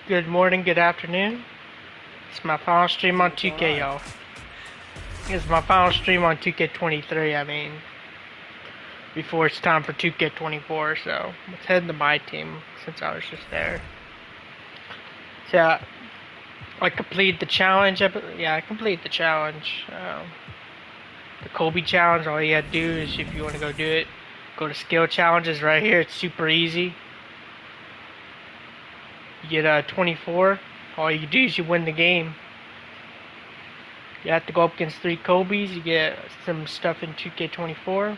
Good morning, good afternoon. It's my final stream on 2K, y'all. It's my final stream on 2K23, I mean. Before it's time for 2K24, so let's head to my team since I was just there. So, I completed the challenge. I completed the challenge. The Kobe challenge, all you gotta do is, if you want to go do it, go to skill challenges right here. It's super easy. You get 24. All you do is you win the game. You have to go up against 3 Kobe's. You get some stuff in 2K24.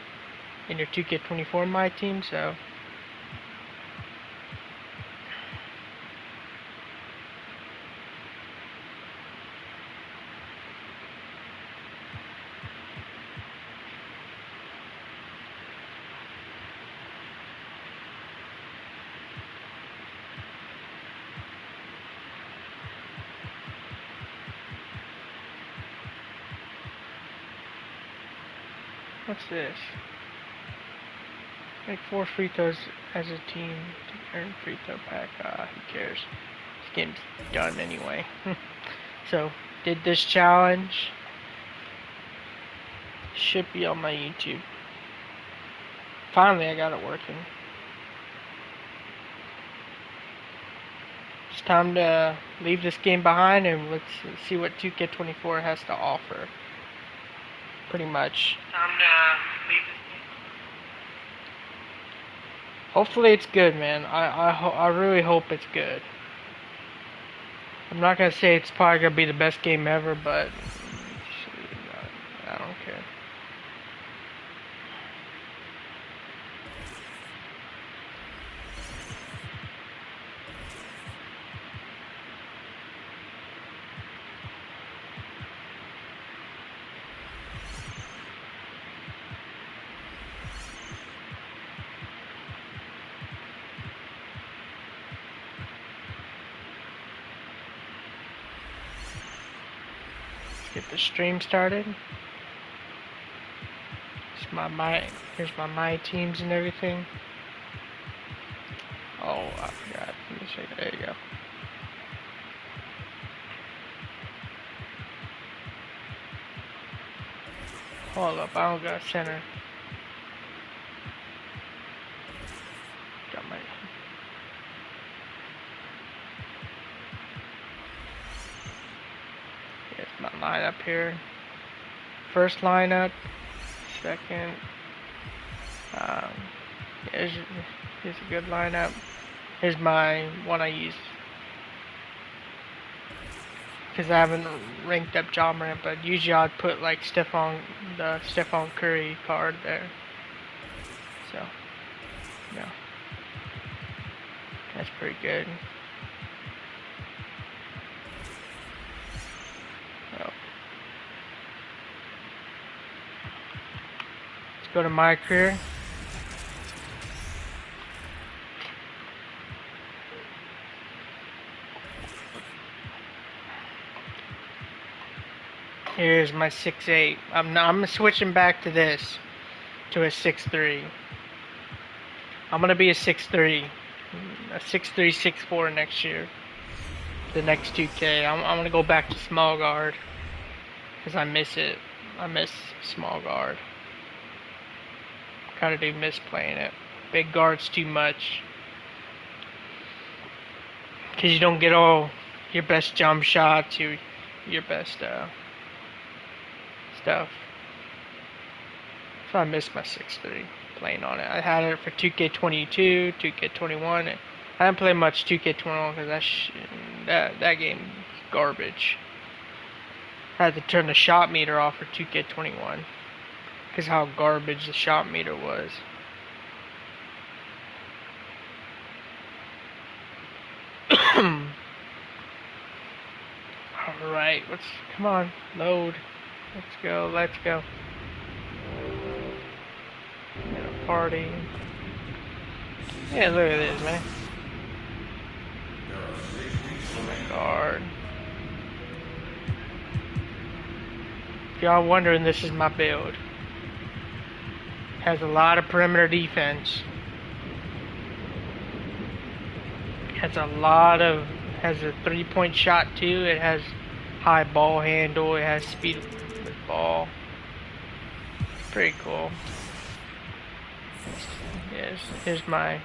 In your 2K24 my team, so. What's this? Make 4 free throws as a team to earn free throw pack. Who cares? This game's done anyway. So, did this challenge. Should be on my YouTube. Finally, I got it working. It's time to leave this game behind and let's see what 2K24 has to offer. Pretty much. Time to leave this game. Hopefully it's good, man. I really hope it's good. I'm not gonna say it's probably gonna be the best game ever, but I don't care. Get the stream started. Here's my teams and everything. Oh, I forgot. Let me show you. There you go. Hold up, I don't got center. Got my. Here's my lineup here. First lineup. Second. Here's a good lineup. Here's my one I use. Because I haven't ranked up Ja Morant, but usually I'd put like the Stephon Curry card there. So, yeah. That's pretty good. Oh. Let's go to my career. Here's my 6'8". I'm switching back to this, to a 6'3". I'm gonna be a 6'3", a 6'3", 6'4" next year. The next 2K, I'm gonna go back to small guard, cause I miss it. I miss small guard. Kinda do miss playing it. Big guard's too much, cause you don't get all your best jump shots, your best stuff. So I miss my 6'3", playing on it. I had it for 2K22, 2K21. I didn't play much 2K21 because that game is garbage. I had to turn the shot meter off for 2K21 because how garbage the shot meter was. Alright, come on, load. Let's go. Party. Yeah, look at this, man. Oh my god. If y'all wondering, this is my build. Has a lot of perimeter defense. Has a lot of Has a 3-point shot too. It has high ball handle. It has speed with ball. It's pretty cool. Yes, here's my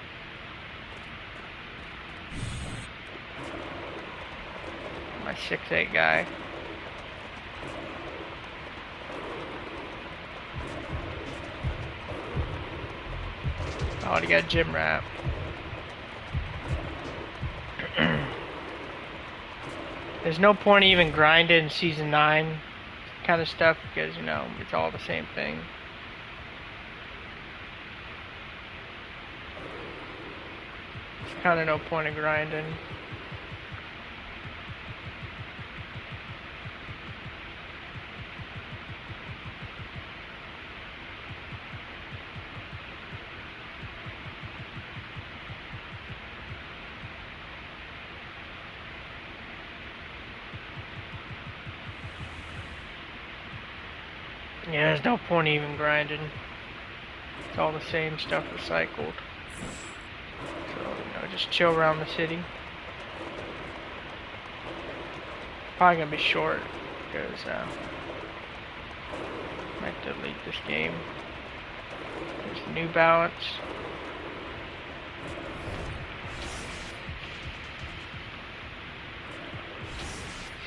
my 6'8" guy. Oh, he got gym wrap. There's no point even grinding season 9 kind of stuff because, you know, it's all the same thing. There's kind of no point in grinding. Yeah, there's no point even grinding. It's all the same stuff recycled. So, you know, just chill around the city. Probably gonna be short because I might delete this game. There's the New Balance.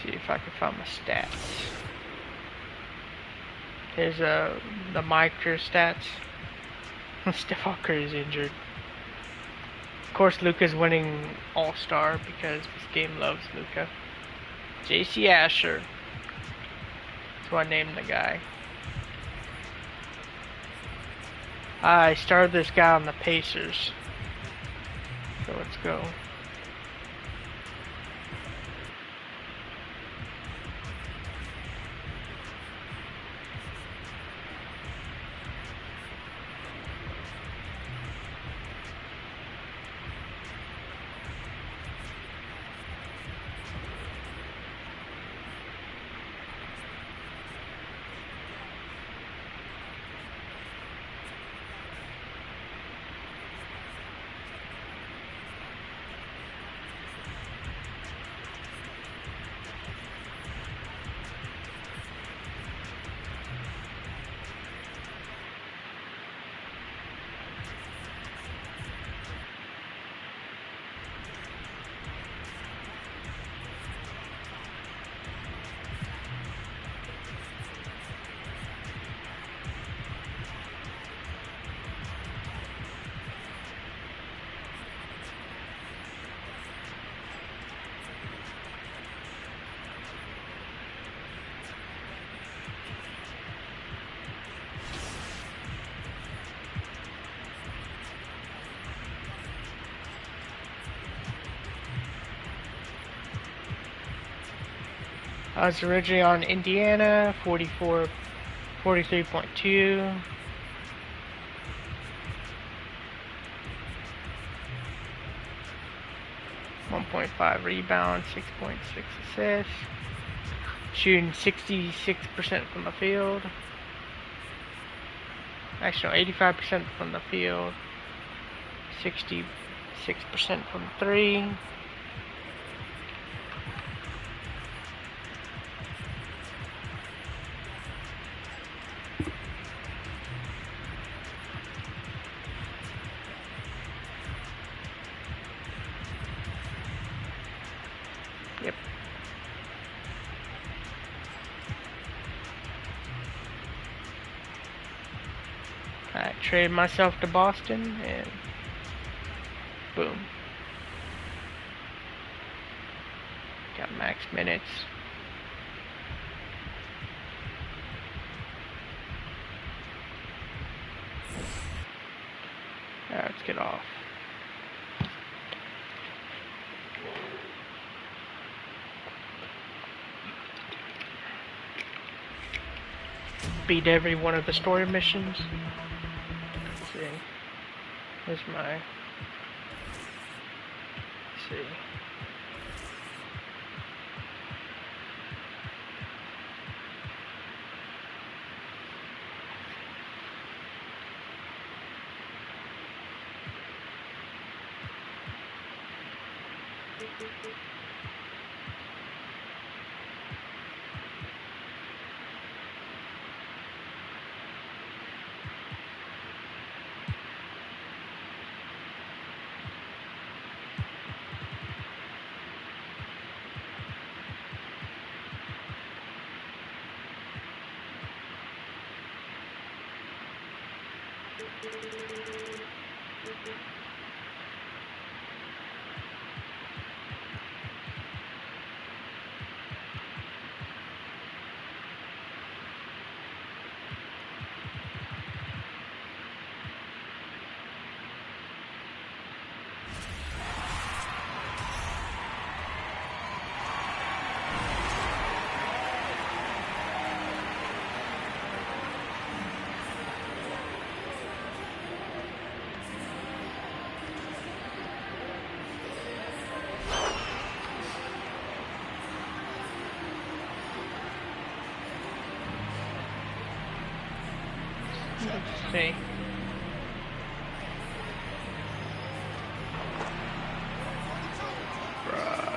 See if I can find my stats. Here's the micro stats. Steph Curry is injured. Of course, Luka's winning All-Star because this game loves Luka. JC Asher. That's who I named the guy. I started this guy on the Pacers. So let's go. I was originally on Indiana, 43.2. .5 rebounds, 6.6 assists. Shooting 66% from the field. Actually, 85% from the field. 66% from 3. Yep. I traded myself to Boston and boom. Got max minutes. Alright, let's get off. Beat every one of the story missions. Let's see. Here's my. Let's see. Let's see. Bruh.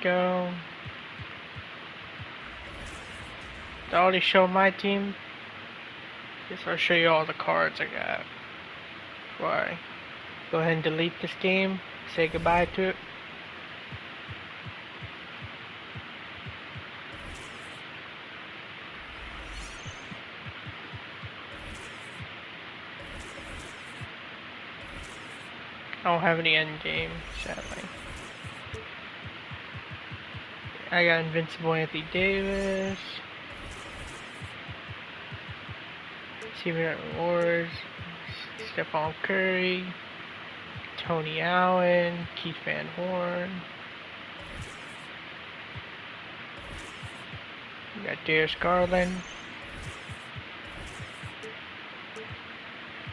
Go. Did I already show my team? Guess I'll show you all the cards I got. Before I go ahead and delete this game, say goodbye to it. I don't have any end game, sadly. I got Invincible Anthony Davis, Steven Wars, Stephon Curry, Tony Allen, Keith Van Horn. We got Darius Garland.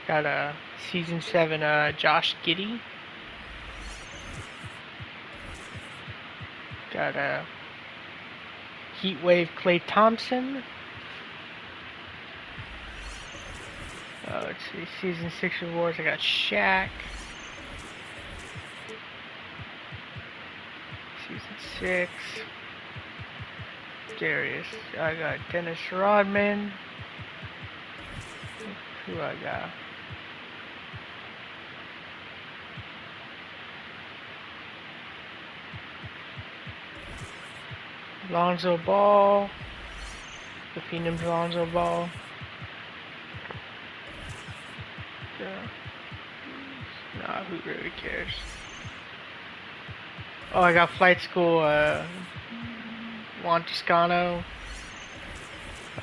Got a Season 7 Josh Giddey. Got a Heatwave Klay Thompson. Let's see, Season 6 awards. I got Shaq. Season 6. Darius. I got Dennis Rodman. Who I got? Lonzo Ball. The Phoenix Lonzo Ball. Yeah. Nah, who really cares? Oh, I got Flight School, Juan Toscano.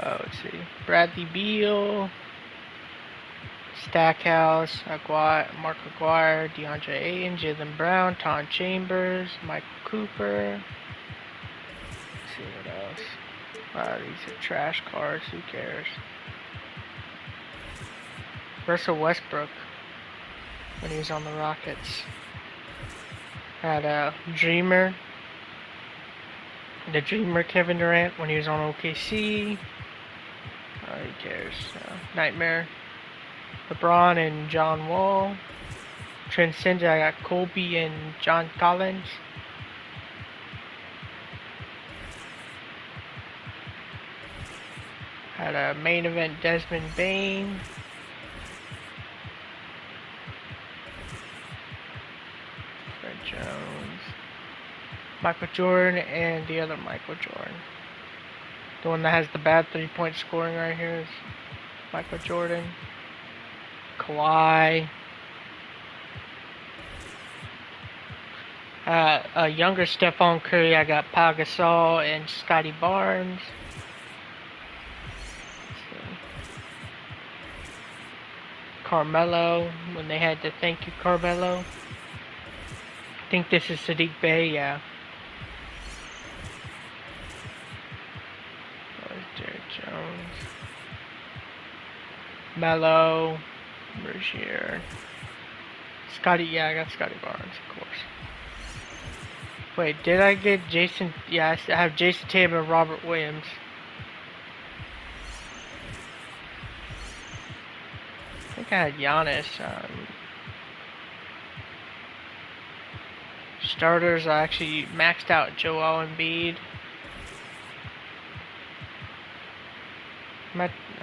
Let's see. Bradley Beal. Stackhouse. Mark Aguirre. DeAndre Ayton. Jalen Brown. Tom Chambers. Michael Cooper. Let's see what else. Wow, these are trash cards. Who cares? Russell Westbrook when he was on the Rockets. Had Dreamer. The Dreamer Kevin Durant when he was on OKC. Who cares? Nightmare. LeBron and John Wall. Transcendent, I got Kobe and John Collins. Had a main event Desmond Bain. Fred Jones. Michael Jordan and the other Michael Jordan. The one that has the bad 3-point scoring right here is Michael Jordan. Kawhi. A younger Stephon Curry, I got Pau Gasol and Scotty Barnes. Carmelo, when they had the thank you Carmelo. I think this is Sadiq Bey, yeah. Derek Jones. Melo. Rozier. Scotty, yeah, I got Scotty Barnes, of course. Wait, did I get Jason? Yeah, I have Jason Tatum and Robert Williams. I think I had Giannis. Starters, I actually maxed out Joel Embiid.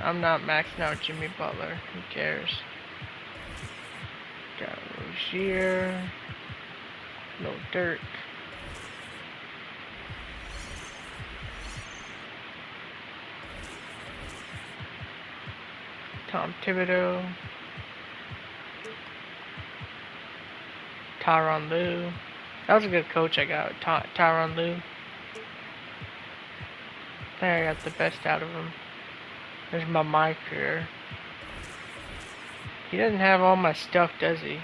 I'm not maxing out Jimmy Butler. Who cares? Got Rozier. No Dirk. Tom Thibodeau. Tyronn Lue. That was a good coach I got, Tyronn Lue. I think I got the best out of him. There's my mic here. He doesn't have all my stuff, does he?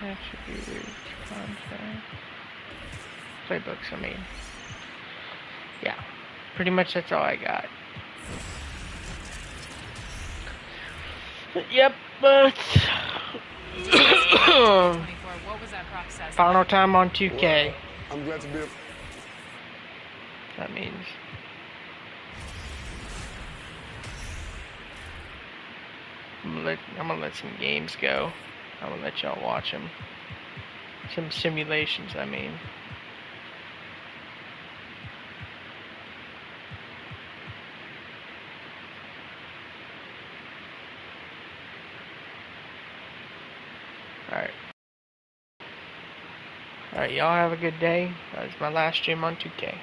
Attributes, contract, playbooks, I mean. Yeah, pretty much that's all I got. Yep, but what was that process? Final time on 2K. Well, I'm glad to be. That means I'm gonna let some games go. I'm gonna let y'all watch them. Some simulations, I mean. Alright, y'all have a good day. That was my last stream on 2K.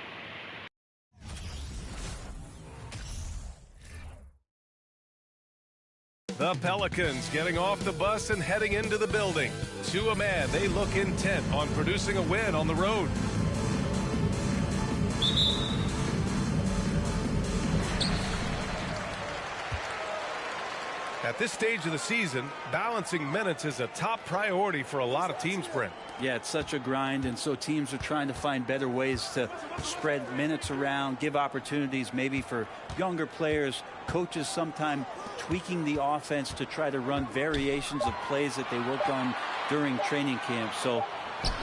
The Pelicans getting off the bus and heading into the building. To a man, they look intent on producing a win on the road. At this stage of the season, balancing minutes is a top priority for a lot of teams, Brent. Yeah, it's such a grind, and so teams are trying to find better ways to spread minutes around, give opportunities maybe for younger players. Coaches sometimes tweaking the offense to try to run variations of plays that they worked on during training camp. So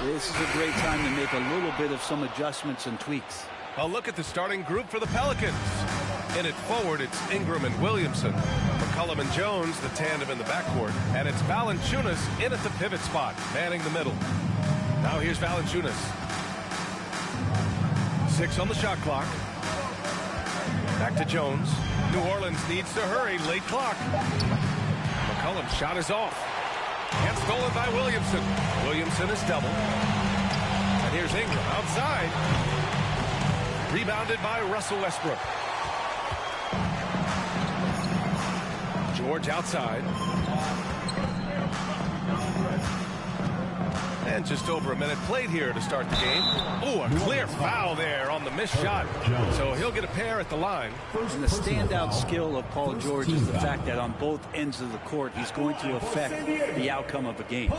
this is a great time to make a little bit of some adjustments and tweaks. A look at the starting group for the Pelicans. In it forward, it's Ingram and Williamson. McCollum and Jones, the tandem in the backcourt. And it's Valanciunas in at the pivot spot, manning the middle. Now here's Valanciunas. 6 on the shot clock. Back to Jones. New Orleans needs to hurry, late clock. McCollum's shot is off. And stolen by Williamson. Williamson is doubled. And here's Ingram outside. Rebounded by Russell Westbrook. George outside. And just over a minute played here to start the game. Oh, a clear foul there on the missed shot. So he'll get a pair at the line. And the standout skill of Paul George is the fact that on both ends of the court, he's going to affect the outcome of a game.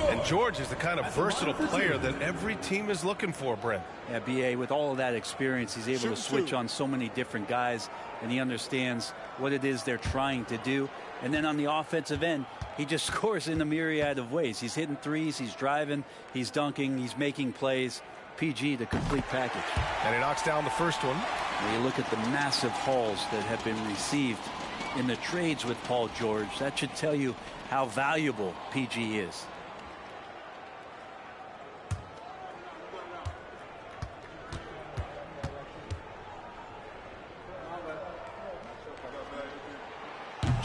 And George is the kind of versatile player that every team is looking for, Brent. Yeah, B.A., with all of that experience, he's able to switch on so many different guys, and he understands what it is they're trying to do. And then on the offensive end, he just scores in a myriad of ways. He's hitting threes, he's driving, he's dunking, he's making plays. PG, the complete package. And he knocks down the first one. When you look at the massive hauls that have been received in the trades with Paul George, that should tell you how valuable PG is.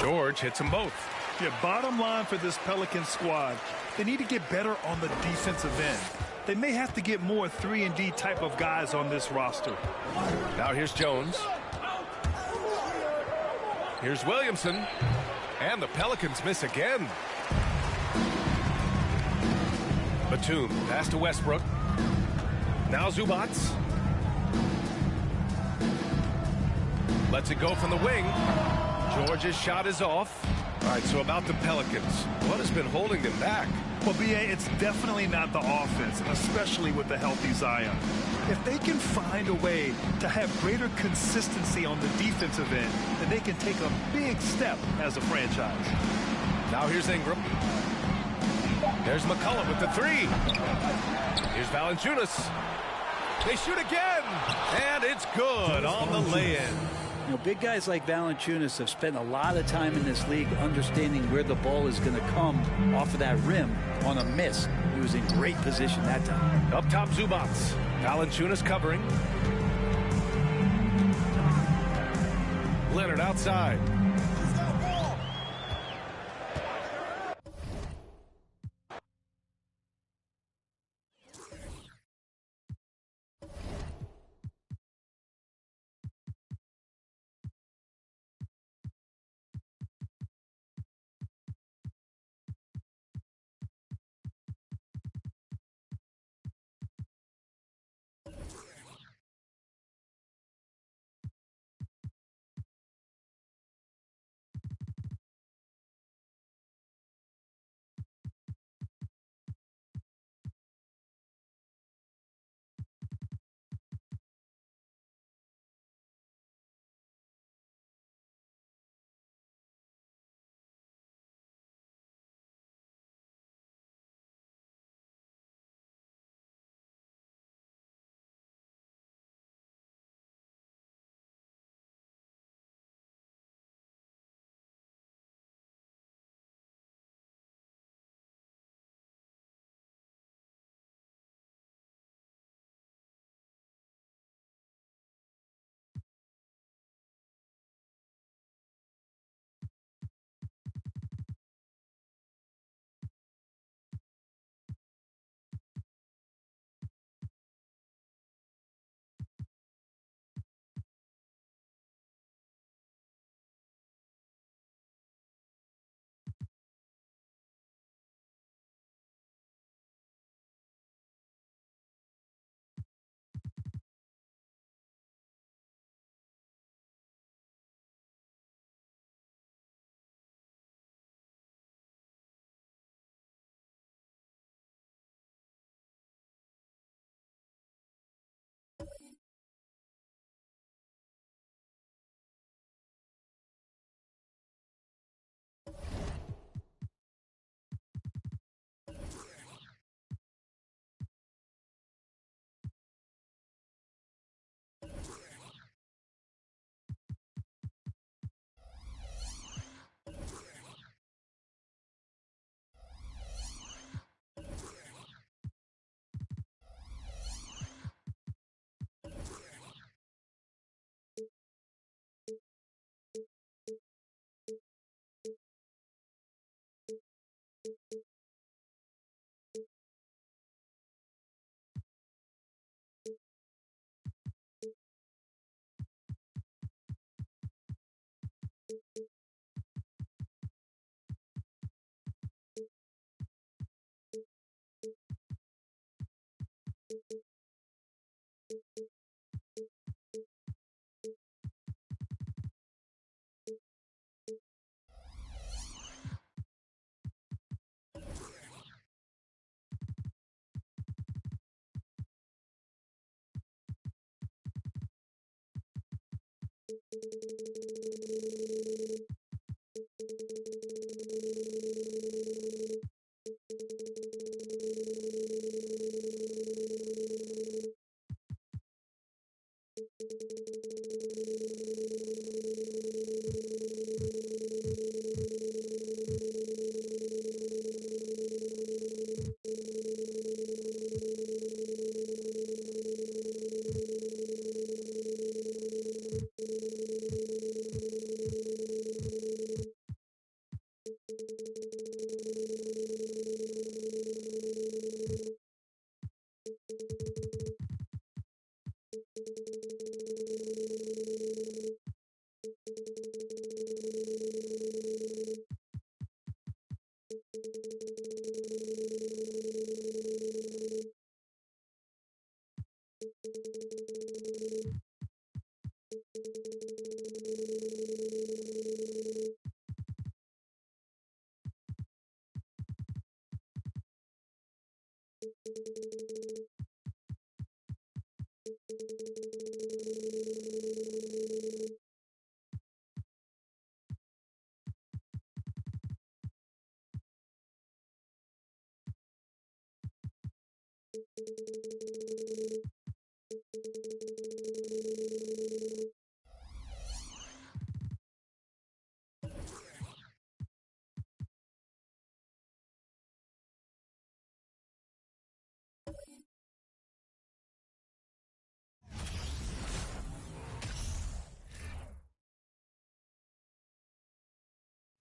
George hits them both. Yeah, bottom line for this Pelican squad, they need to get better on the defensive end. They may have to get more 3-and-D type of guys on this roster. Now here's Jones. Here's Williamson. And the Pelicans miss again. Batum pass to Westbrook. Now Zubats. Lets it go from the wing. George's shot is off. All right, so about the Pelicans. What has been holding them back? Well, B.A., it's definitely not the offense, especially with the healthy Zion. If they can find a way to have greater consistency on the defensive end, then they can take a big step as a franchise. Now here's Ingram. There's McCollum with the three. Here's Valanciunas. They shoot again, and it's good on the lay-in. You know, big guys like Valanciunas have spent a lot of time in this league understanding where the ball is going to come off of that rim on a miss. He was in great position that time. Up top, Zubats. Valanciunas covering. Leonard outside.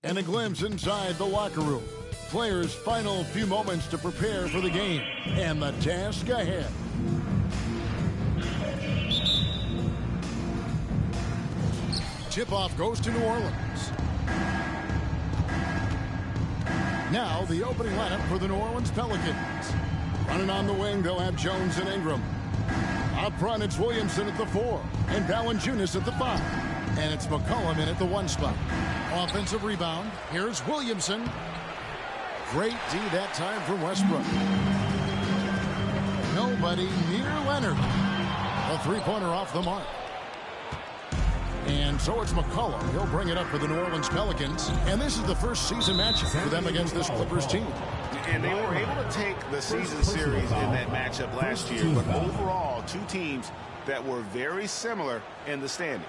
And a glimpse inside the locker room. Players' final few moments to prepare for the game and the task ahead. Tip-off goes to New Orleans. Now the opening lineup for the New Orleans Pelicans. Running on the wing, they'll have Jones and Ingram. Up front, it's Williamson at the 4 and Valanciunas at the 5. And it's McCollum in at the 1 spot. Offensive rebound. Here's Williamson. Great D that time from Westbrook. Nobody near Leonard. A three-pointer off the mark. And so it's McCollum. He'll bring it up for the New Orleans Pelicans. And this is the first season matchup for them against this Clippers team. And they were able to take the season series in that matchup last year. But overall, two teams that were very similar in the standings.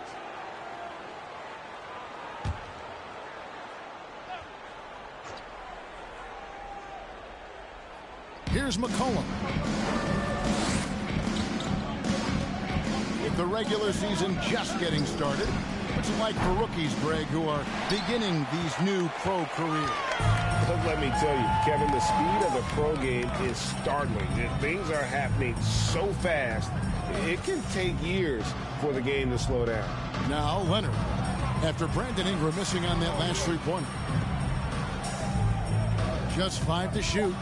Here's McCollum. With the regular season just getting started, what's it like for rookies, Greg, who are beginning these new pro careers? Let me tell you, Kevin, the speed of the pro game is startling. Things are happening so fast, it can take years for the game to slow down. Now Leonard, after Brandon Ingram missing on that last three-pointer. Just 5 to shoot.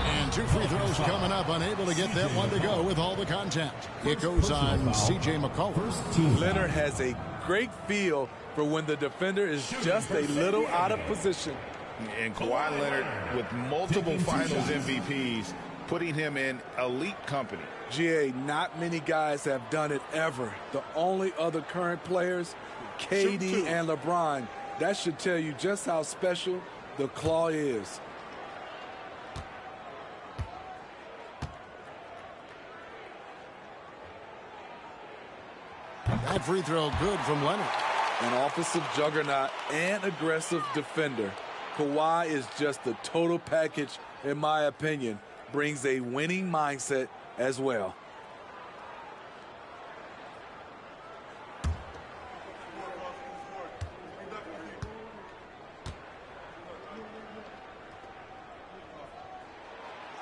And 2 free throws coming up, unable to get that one to go with all the contact. It goes on C.J. McCollum. Leonard has a great feel for when the defender is just a little out of position. And Kawhi Leonard with multiple finals MVPs, putting him in elite company. GA, not many guys have done it ever. The only other current players, KD and LeBron. That should tell you just how special the claw is. That free throw good from Leonard. An offensive juggernaut and aggressive defender. Kawhi is just the total package, in my opinion. Brings a winning mindset as well.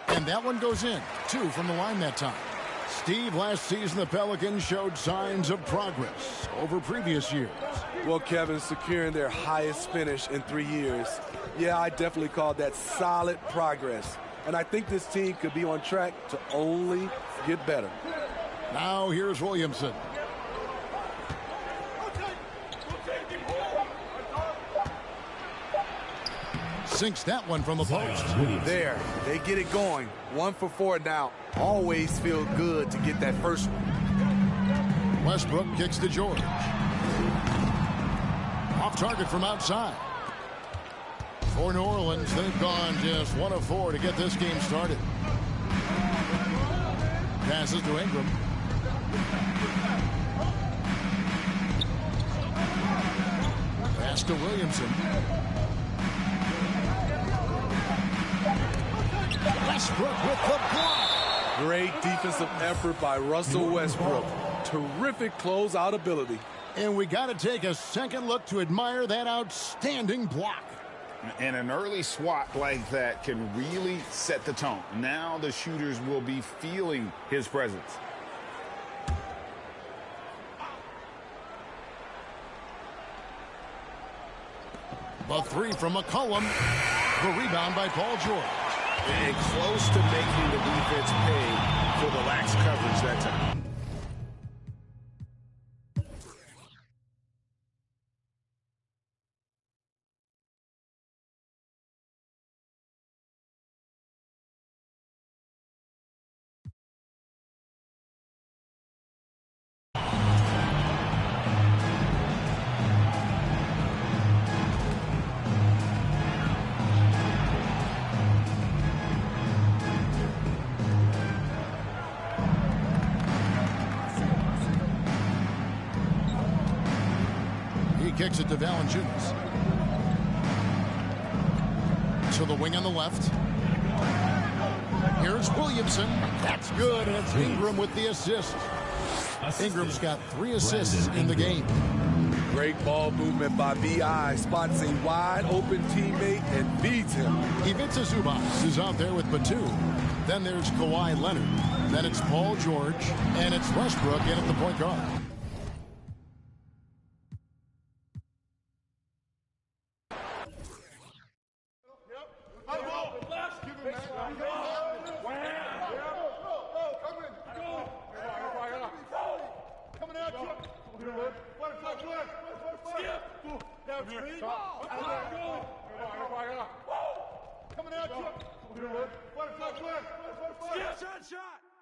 And that one goes in. 2 from the line that time. Steve, last season the Pelicans showed signs of progress over previous years. Well, Kevin, securing their highest finish in 3 years. Yeah, I definitely call that solid progress. And I think this team could be on track to only get better. Now here's Williamson. Sinks that one from the post. There, they get it going. 1 for 4 now. Always feel good to get that first one. Westbrook kicks to George. Off target from outside. For New Orleans, they've gone just 1 of 4 to get this game started. Passes to Ingram. Pass to Williamson. Westbrook with the block. Great defensive effort by Russell Westbrook. Terrific closeout ability. And we got to take a second look to admire that outstanding block. And an early swat like that can really set the tone. Now the shooters will be feeling his presence. The three from McCollum. The rebound by Paul George. And close to making the defense pay for the lax coverage that time. Kicks it to Valanciunas. To the wing on the left. Here's Williamson. That's good, and it's Ingram with the assist. Ingram's got 3 assists in the game. Great ball movement by B.I. Spots a wide open teammate and feeds him. Ivica Zubac is out there with Batum. Then there's Kawhi Leonard. Then it's Paul George. And it's Westbrook in at the point guard.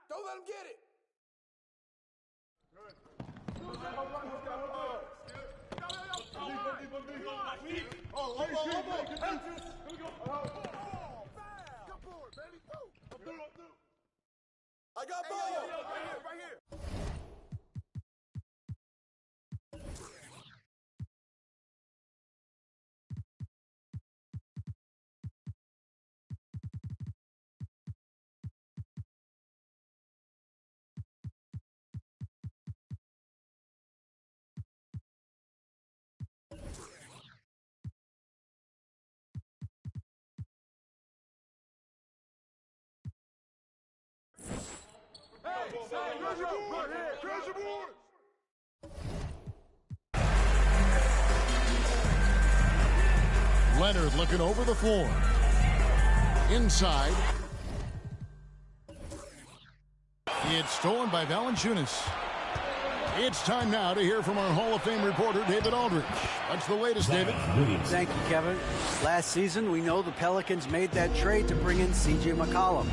Don't let him get it. I got ball. Right here. Leonard looking over the floor. Inside. It's stolen by Valanciunas. It's time now to hear from our Hall of Fame reporter, David Aldridge. What's the latest, David? Thank you, Kevin. Last season, we know the Pelicans made that trade to bring in C.J. McCollum.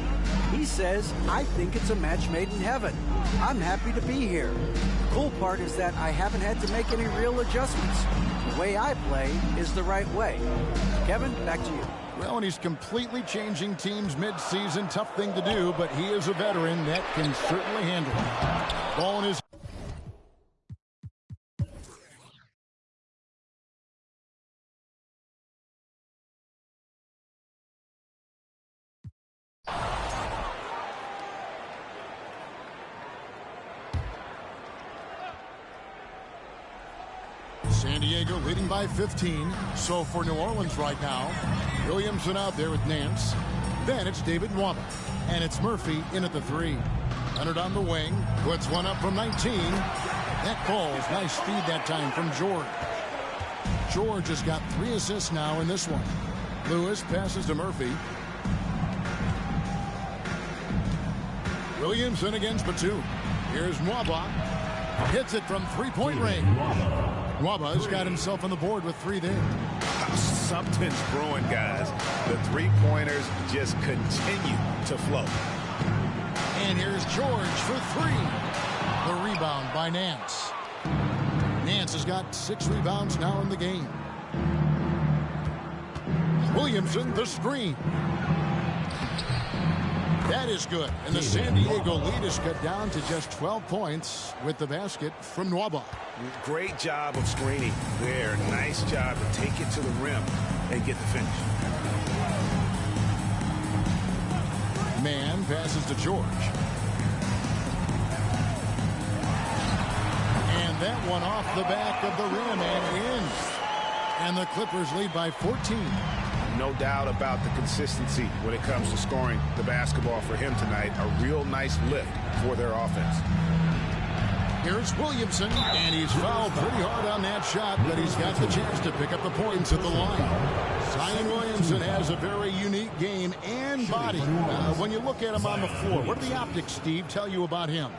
He says, I think it's a match made in heaven. I'm happy to be here. The cool part is that I haven't had to make any real adjustments. The way I play is the right way. Kevin, back to you. Well, and he's completely changing teams mid-season. Tough thing to do, but he is a veteran that can certainly handle it. Ball in his... San Diego leading by 15. So for New Orleans right now, Williamson out there with Nance. Then it's David Nwaba. And it's Murphy in at the 3. Leonard on the wing. Puts one up from 19. That falls. Nice feed that time from George. George has got 3 assists now in this one. Lewis passes to Murphy. Williamson against Batum. Here's Nwaba. Hits it from 3-point range. Nwaba's got himself on the board with 3 there. Something's brewing, guys. The three-pointers just continue to flow. And here's George for 3. The rebound by Nance. Nance has got 6 rebounds now in the game. Williamson, the screen. That is good. And the San Diego lead is cut down to just 12 points with the basket from Nwaba. Great job of screening there. Nice job to take it to the rim and get the finish. Man passes to George. And that one off the back of the rim and in. And the Clippers lead by 14. No doubt about the consistency when it comes to scoring the basketball for him tonight. A real nice lift for their offense. Here's Williamson, and he's fouled pretty hard on that shot, but he's got the chance to pick up the points at the line. Zion Williamson has a very unique game and body. When you look at him on the floor, what do the optics, Steve, tell you about him?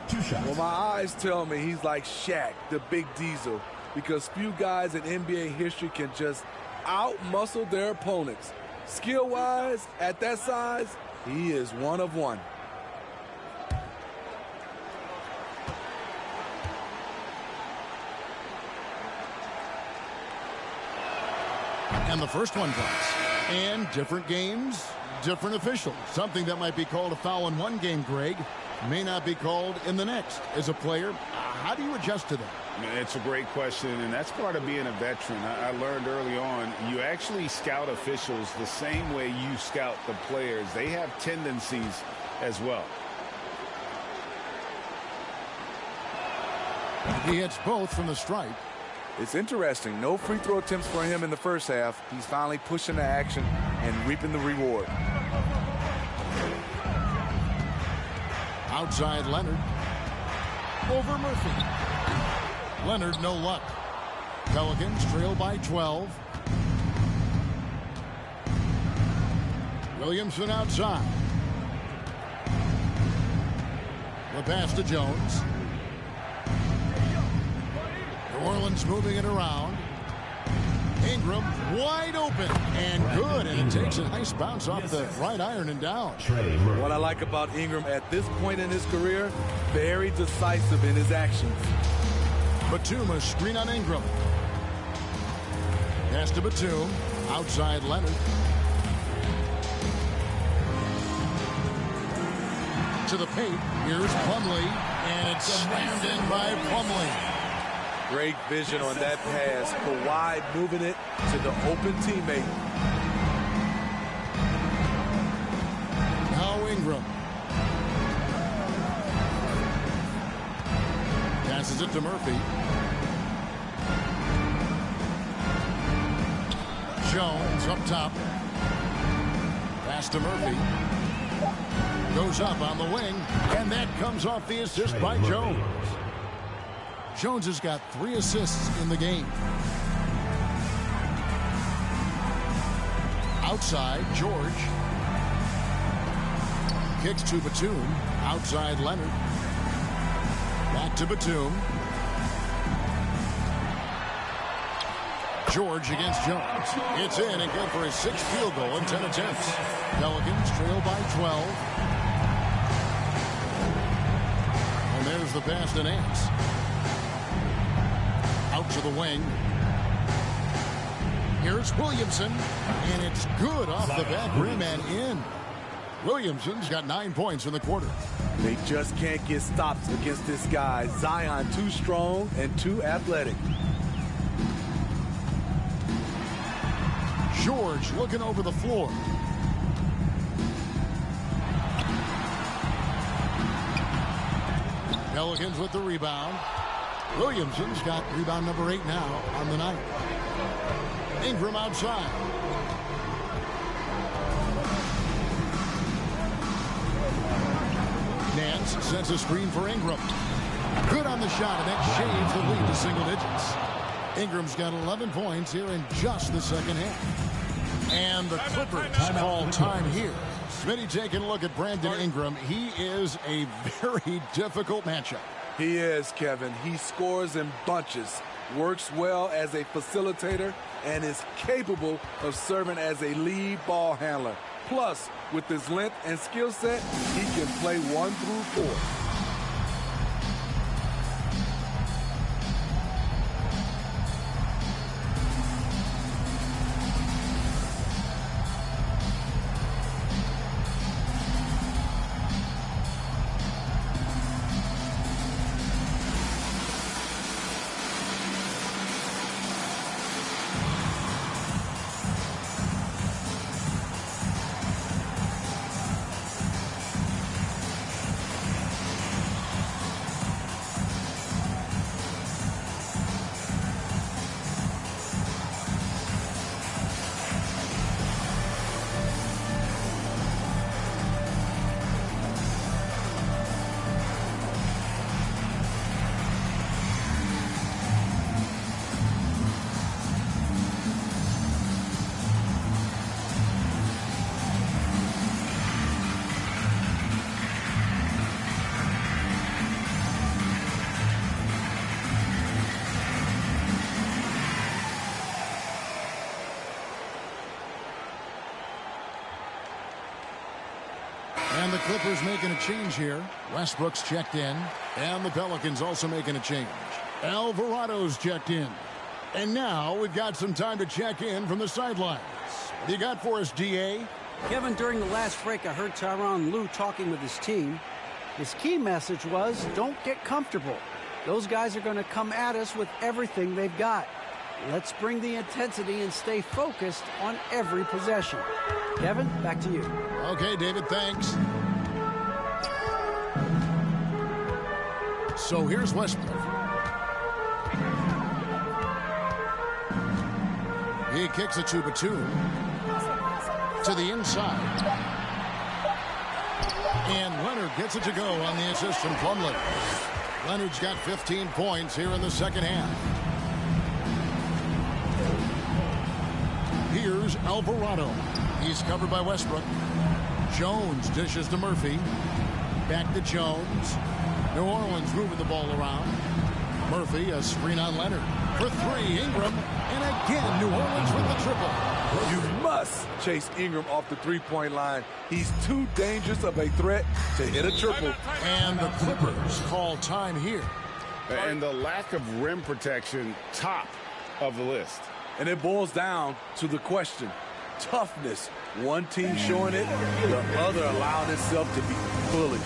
Well, my eyes tell me he's like Shaq, the big diesel, because few guys in NBA history can just out-muscle their opponents. Skill-wise, at that size, he is one of one. And the first one comes. And different games, different officials. Something that might be called a foul in one game, Greg, may not be called in the next. As a player, how do you adjust to that? It's a great question, and that's part of being a veteran. I learned early on, you actually scout officials the same way you scout the players. They have tendencies as well. He hits both from the stripe. It's interesting. No free throw attempts for him in the first half. He's finally pushing the action and reaping the reward. Outside Leonard. Over Murphy. Leonard, no luck. Pelicans trail by 12. Williamson outside. The pass to Jones. New Orleans moving it around. Ingram wide open and good, and it takes a nice bounce off the right iron and down. What I like about Ingram at this point in his career, very decisive in his actions. Batum, a screen on Ingram. Pass to Batum. Outside Leonard. To the paint. Here's Plumlee, and it's slammed in by Plumlee. Great vision on that pass. Kawhi moving it to the open teammate. Now Ingram. Passes it to Murphy. Jones up top. Pass to Murphy. Goes up on the wing, and that comes off the assist by Jones. Jones has got 3 assists in the game. Outside, George. Kicks to Batum. Outside, Leonard. Back to Batum. George against Jones. It's in and good for his 6th field goal in 10 attempts. Pelicans trail by 12. And there's the pass to Nance. Out to the wing. Here's Williamson, and it's good off the back rim and in. Williamson's got 9 points in the quarter. They just can't get stops against this guy. Zion too strong and too athletic. George looking over the floor. Pelicans with the rebound. Williamson's got rebound number 8 now on the night. Ingram outside. Nance sends a screen for Ingram. Good on the shot, and that shaves the lead to single digits. Ingram's got 11 points here in just the second half. And the Clippers call time here. Smitty taking a look at Brandon Ingram. He is a very difficult matchup. He is, Kevin. He scores in bunches, works well as a facilitator, and is capable of serving as a lead ball handler. Plus, with his length and skill set, he can play 1 through 4. And the Clippers making a change here. Westbrook's checked in. And the Pelicans also making a change. Alvarado's checked in. And now we've got some time to check in from the sidelines. What do you got for us, D.A.? Kevin, during the last break, I heard Tyronn Lue talking with his team. His key message was, don't get comfortable. Those guys are going to come at us with everything they've got. Let's bring the intensity and stay focused on every possession. Kevin, back to you. Okay, David, thanks. So here's Westbrook. He kicks it to Batum. To the inside. And Leonard gets it to go on the assist from Plumlee. Leonard's got 15 points here in the second half. Here's Alvarado. He's covered by Westbrook. Jones dishes to Murphy. Back to Jones. New Orleans moving the ball around. Murphy, a screen on Leonard. For three, Ingram. And again, New Orleans with the triple. You must chase Ingram off the three-point line. He's too dangerous of a threat to hit a triple. And the Clippers call time here. And the lack of rim protection, top of the list. And it boils down to the question, toughness. One team showing it, the other allowing itself to be bullied.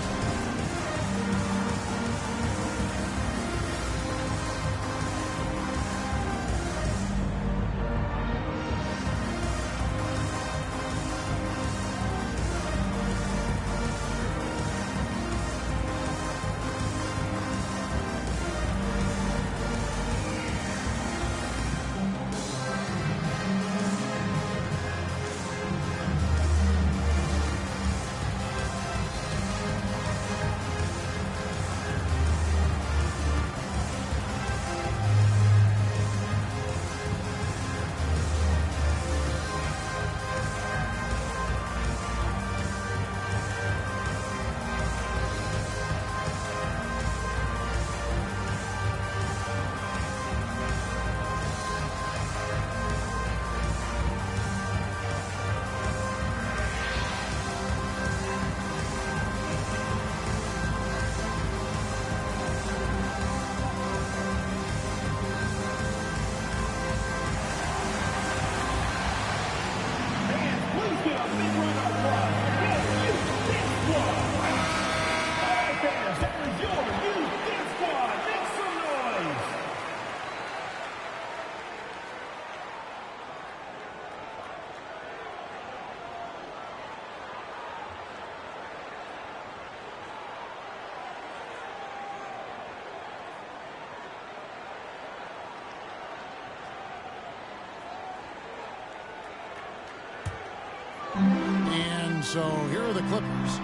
And so here are the Clippers.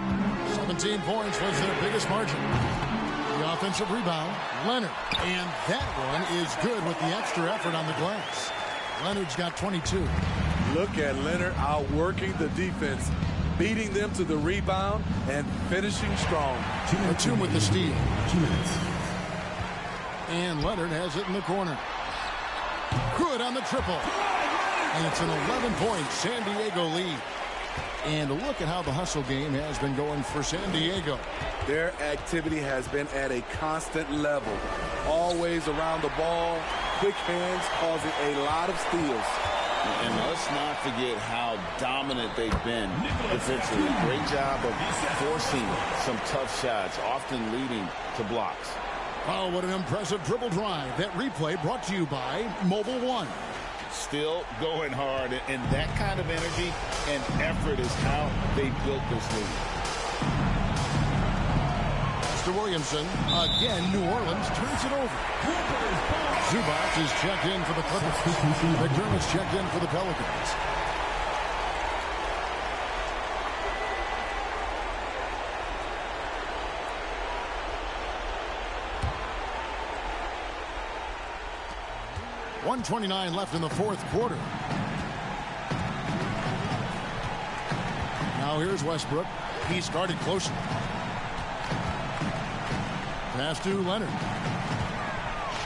17 points was their biggest margin. The offensive rebound, Leonard. And that one is good with the extra effort on the glass. Leonard's got 22. Look at Leonard outworking the defense, beating them to the rebound and finishing strong. Batum with the steal. 2 minutes. And Leonard has it in the corner. Good on the triple. And it's an 11-point San Diego lead. And look at how the hustle game has been going for San Diego. Their activity has been at a constant level. Always around the ball, quick hands causing a lot of steals. And let's not forget how dominant they've been defensively. Great job of forcing some tough shots, often leading to blocks. Oh, what an impressive dribble drive. That replay brought to you by Mobile One. Still going hard, and that kind of energy and effort is how they built this league. To Williamson. Again, New Orleans turns it over. Zubac is checked in for the Clippers. McDermott's checked in for the Pelicans. .129 left in the fourth quarter. Now here's Westbrook. He started closer. Pass to Leonard.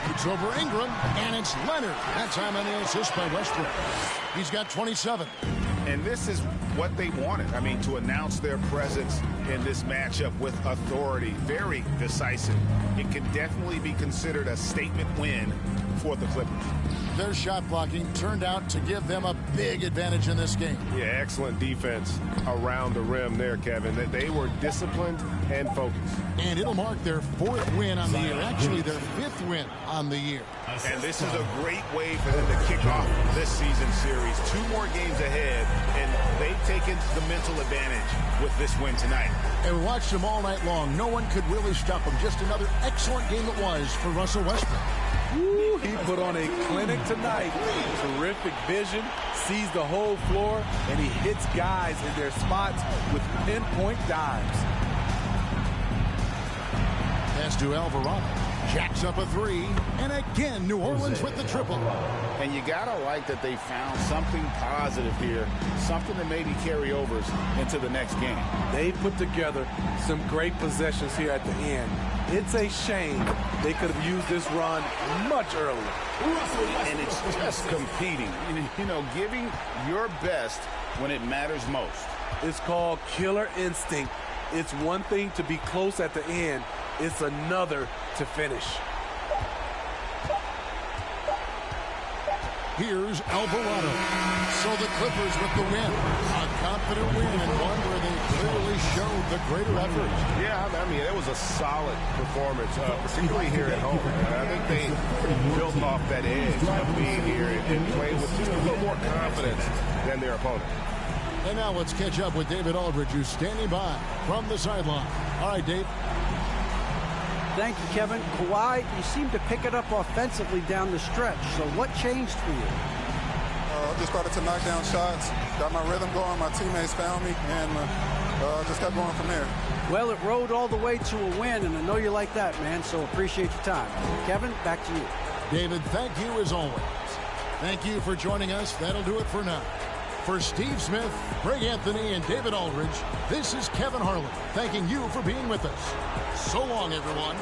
Shoots over Ingram, and it's Leonard. That time on the assist by Westbrook. He's got 27. And this is what they wanted. I mean, to announce their presence in this matchup with authority, very decisive. It can definitely be considered a statement win for the Clippers. Their shot blocking turned out to give them a big advantage in this game. Yeah, excellent defense around the rim there, Kevin. They were disciplined and focused. And it'll mark their 4th win on the year. Actually, their 5th win on the year. And this is a great way for them to kick off this season series. 2 more games ahead, and they've taken the mental advantage with this win tonight. And we watched them all night long. No one could really stop them. Just another excellent game it was for Russell Westbrook. Woo, he put on a clinic tonight. Terrific vision, sees the whole floor, and he hits guys in their spots with pinpoint dives. Pass to Alvarado. Jacks up a 3. And again, New Orleans with the triple. And you gotta like that they found something positive here, something to maybe carry overs into the next game. They put together some great possessions here at the end. It's a shame they could have used this run much earlier. And it's just competing, you know, giving your best when it matters most. It's called killer instinct. It's one thing to be close at the end. It's another to finish. Here's Alvarado. So the Clippers with the win. A confident win and one where they clearly showed the greater effort. Yeah, I mean, it was a solid performance, particularly here at home. I think they built off that edge of being here and playing with just a little more confidence than their opponent. And now let's catch up with David Aldridge, who's standing by from the sideline. All right, Dave. Thank you, Kevin. Kawhi, you seem to pick it up offensively down the stretch. So what changed for you? Just started to knock down shots, got my rhythm going, my teammates found me, and just kept going from there. Well, it rode all the way to a win, and I know you like that, man, so appreciate your time. Kevin, back to you. David, thank you as always. Thank you for joining us. That'll do it for now. For Steve Smith, Greg Anthony, and David Aldridge, this is Kevin Harlan, thanking you for being with us. So long, everyone.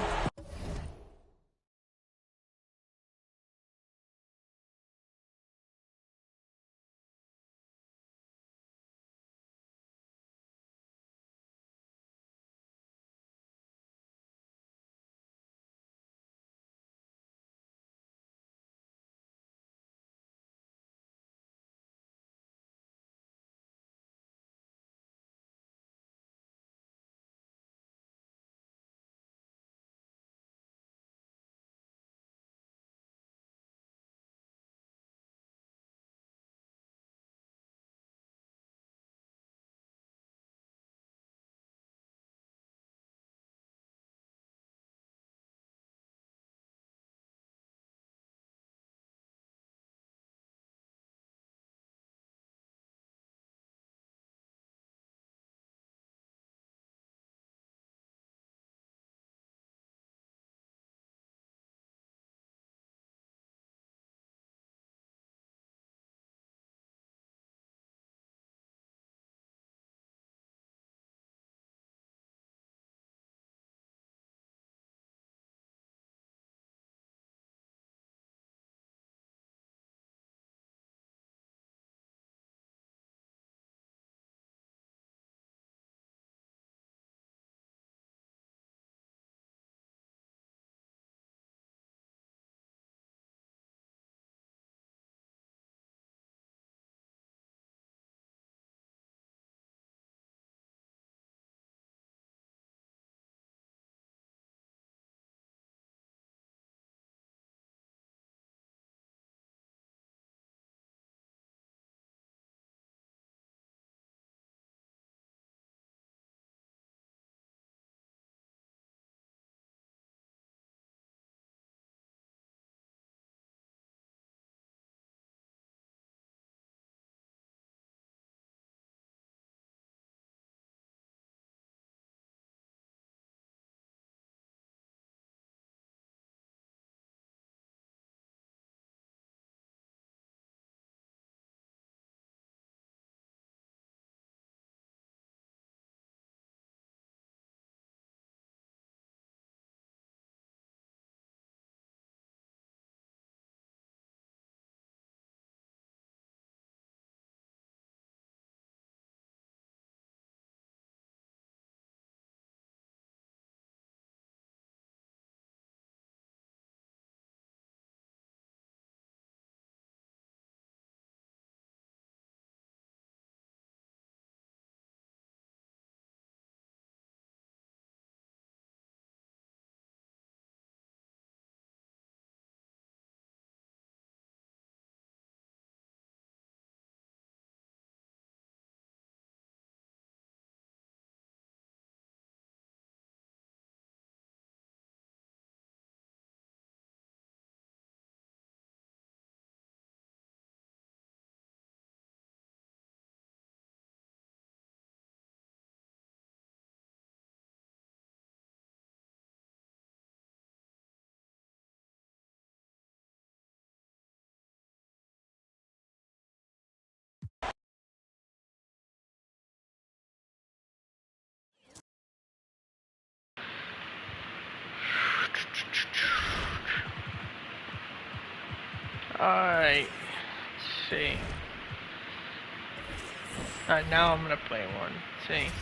Alright. Let's see. Alright, now I'm gonna play one. Let's see.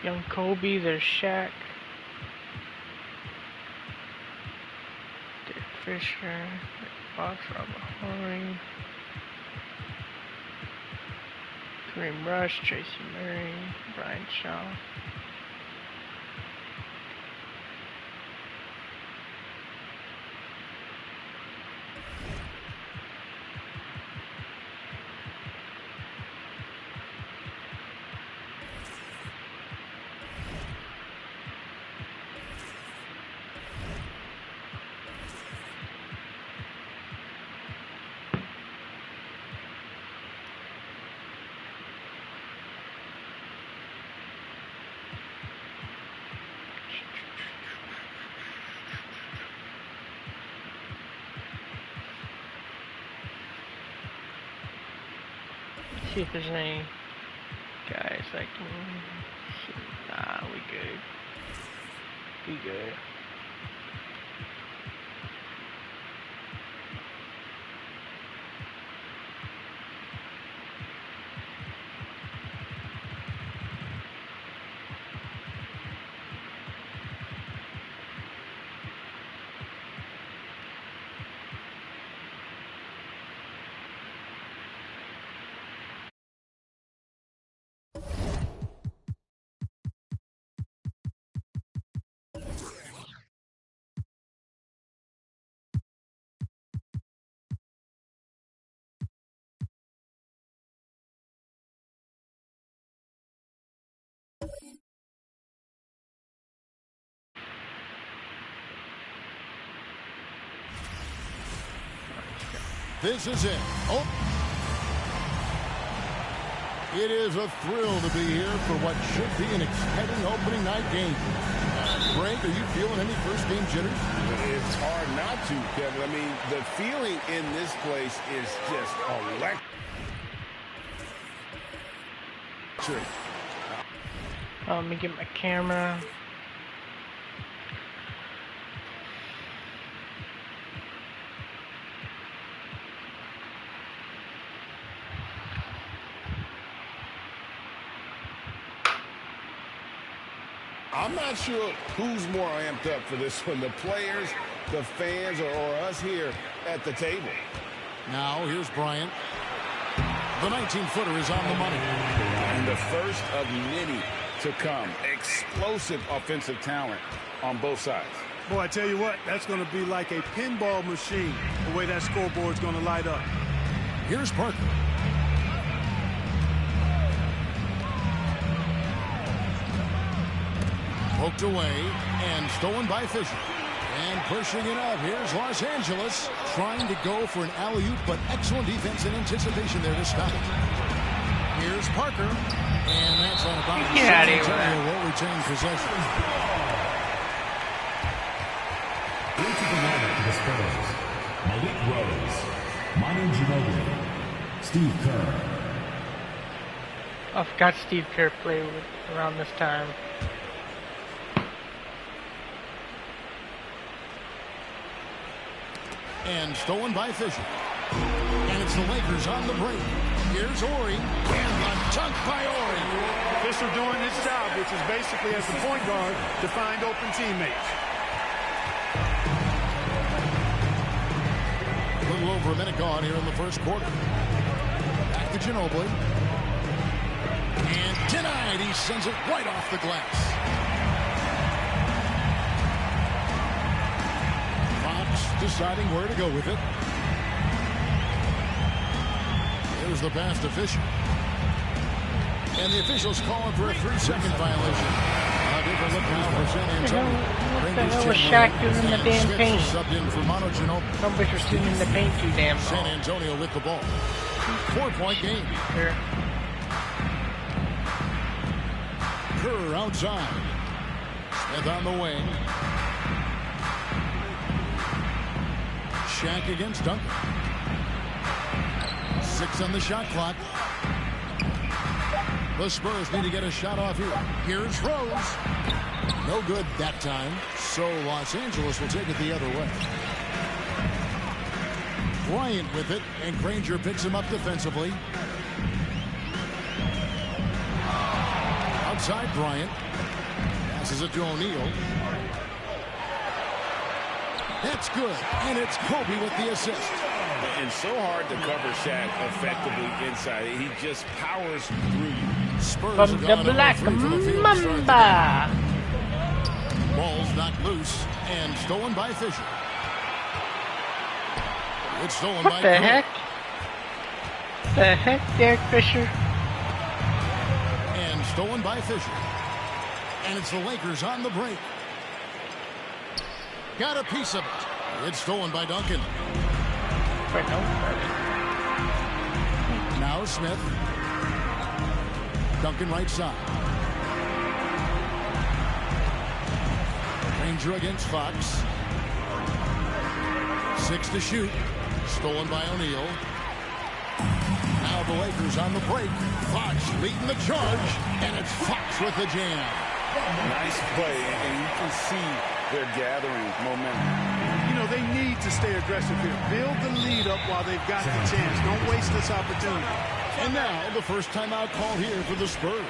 Young Kobe, there's Shaq. Dick Fisher, Box Robert Horry, Kareem Rush, Tracy Murray, Brian Shaw. See if there's any guys like nah, we good. We good. This is it. Oh. It is a thrill to be here for what should be an exciting opening night game. Frank, are you feeling any first game jitters? It's hard not to, Kevin. I mean, the feeling in this place is just electric. Let me get my camera. I'm not sure who's more amped up for this one, the players, the fans, or us here at the table. Now, here's Bryant. The 19-footer is on the money. And the first of many to come. Explosive offensive talent on both sides. Boy, I tell you what, that's going to be like a pinball machine, the way that scoreboard's going to light up. Here's Parker. Poked away and stolen by Fisher. And pushing it up. Here's Los Angeles trying to go for an alley-oop, but excellent defense and anticipation there to stop it. Here's Parker. And that's on about Get out of here. will retain possession. Into the lineup for the Spurs. Malik Rose. Manu Ginobili. Steve Kerr. I forgot Steve Kerr played around this time. And stolen by Fisher. And it's the Lakers on the break. Here's Ori. And the dunk by Ori. Fisher doing his job, which is basically as the point guard to find open teammates. A little over a minute gone here in the first quarter. Back to Ginobili. And denied. He sends it right off the glass. Fox deciding where to go with it. Here's the pass to Fisher. And the officials calling for a 3-second violation. A different look now for San Antonio. What the hell was Shaq doing in the damn paint? Subbed in for Manu Ginobili. Somebody was shooting in the paint too damn long. San Antonio with the ball. 4-point game. Here. Kerr outside. Smith on the wing. Shaq against Duncan. 6 on the shot clock. The Spurs need to get a shot off here. Here's Rose. No good that time. So Los Angeles will take it the other way. Bryant with it, and Granger picks him up defensively. Outside Bryant. Passes it to O'Neal. That's good, and it's Kobe with the assist. And so hard to cover Shaq effectively inside. He just powers through you. Spurs From the Black Mamba. Ball's knocked loose and stolen by Fisher. It's stolen by What the heck? The heck, Derek Fisher? And stolen by Fisher. And it's the Lakers on the break. Got a piece of it. It's stolen by Duncan. Now Smith. Duncan right side. Granger against Fox. 6 to shoot. Stolen by O'Neal. Now the Lakers on the break. Fox leading the charge. And it's Fox with the jam. Nice play, and you can see they're gathering momentum. You know, they need to stay aggressive here. Build the lead up while they've got the chance. Don't waste this opportunity. And now the first timeout called here for the Spurs.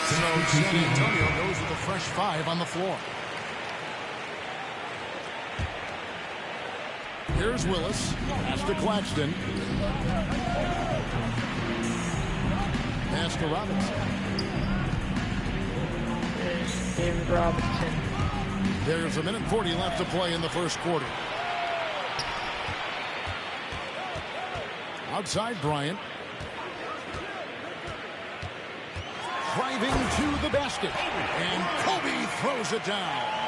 So San Antonio goes with a fresh 5 on the floor. Here's Willis. Pass to Claxton. Pass to Robinson. There's David Robinson. There's 1:40 left to play in the first quarter. Outside Bryant. Driving to the basket. And Kobe throws it down.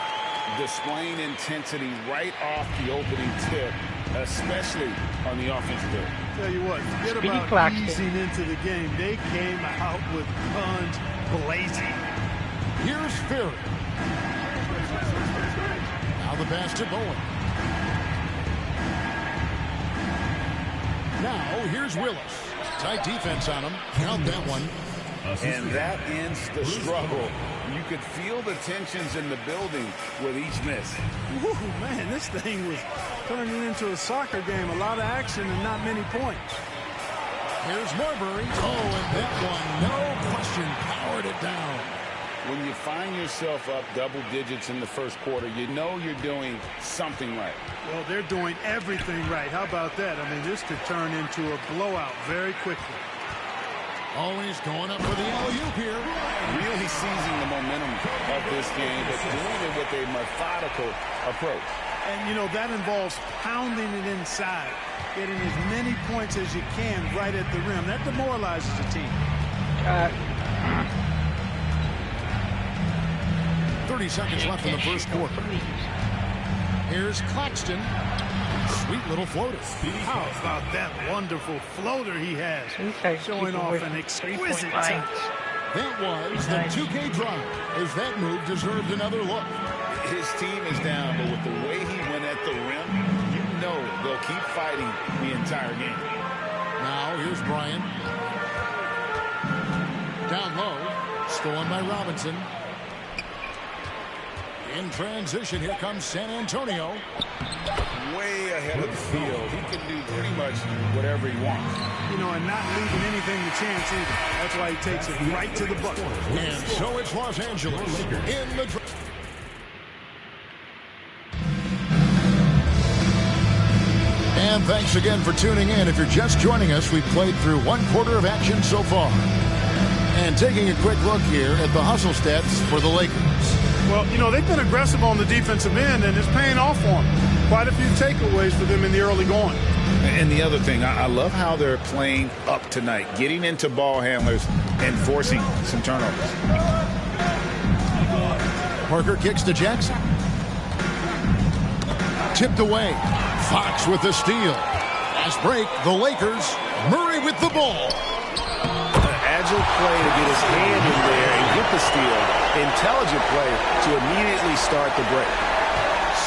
Displaying intensity right off the opening tip, especially on the offensive end. Tell you what, forget Speedy about Claxton. easing into the game. They came out with guns blazing. Here's Fury. Now the pass to Bowen. Now here's Willis. Tight defense on him. Count that one. And that ends the struggle. You could feel the tensions in the building with each miss. Ooh, man, this thing was turning into a soccer game. A lot of action and not many points. Here's Marbury. Oh, and that one, no question, powered it down. When you find yourself up double digits in the first quarter, you know you're doing something right. Well, they're doing everything right. How about that? I mean, this could turn into a blowout very quickly. Always going up for the alley-oop here. Really seizing the momentum of this game, but doing it with a methodical approach. And, you know, that involves pounding it inside, getting as many points as you can right at the rim. That demoralizes the team. 30 seconds left in the first quarter. Here's Claxton. Sweet little floater. How about that wonderful floater he has? Showing off an exquisite touch. That was the 2K drive. As that move deserved another look. His team is down, but with the way he went at the rim, you know they'll keep fighting the entire game. Now here's Bryant. down low. Stolen by Robinson. In transition, here comes San Antonio. Way ahead of the field. He can do pretty much whatever he wants. You know, and not leaving anything to chance either. That's why he takes it right to the bucket. And so it's Los Angeles in the... And thanks again for tuning in. If you're just joining us, we've played through one quarter of action so far. And taking a quick look here at the hustle stats for the Lakers. Well, you know, they've been aggressive on the defensive end, and it's paying off for them. Quite a few takeaways for them in the early going. And the other thing, I love how they're playing up tonight, getting into ball handlers and forcing some turnovers. Parker kicks to Jackson. Tipped away. Fox with the steal. Fast break, the Lakers. Murray with the ball. Agile play to get his hand in there and get the steal. Intelligent play to immediately start the break.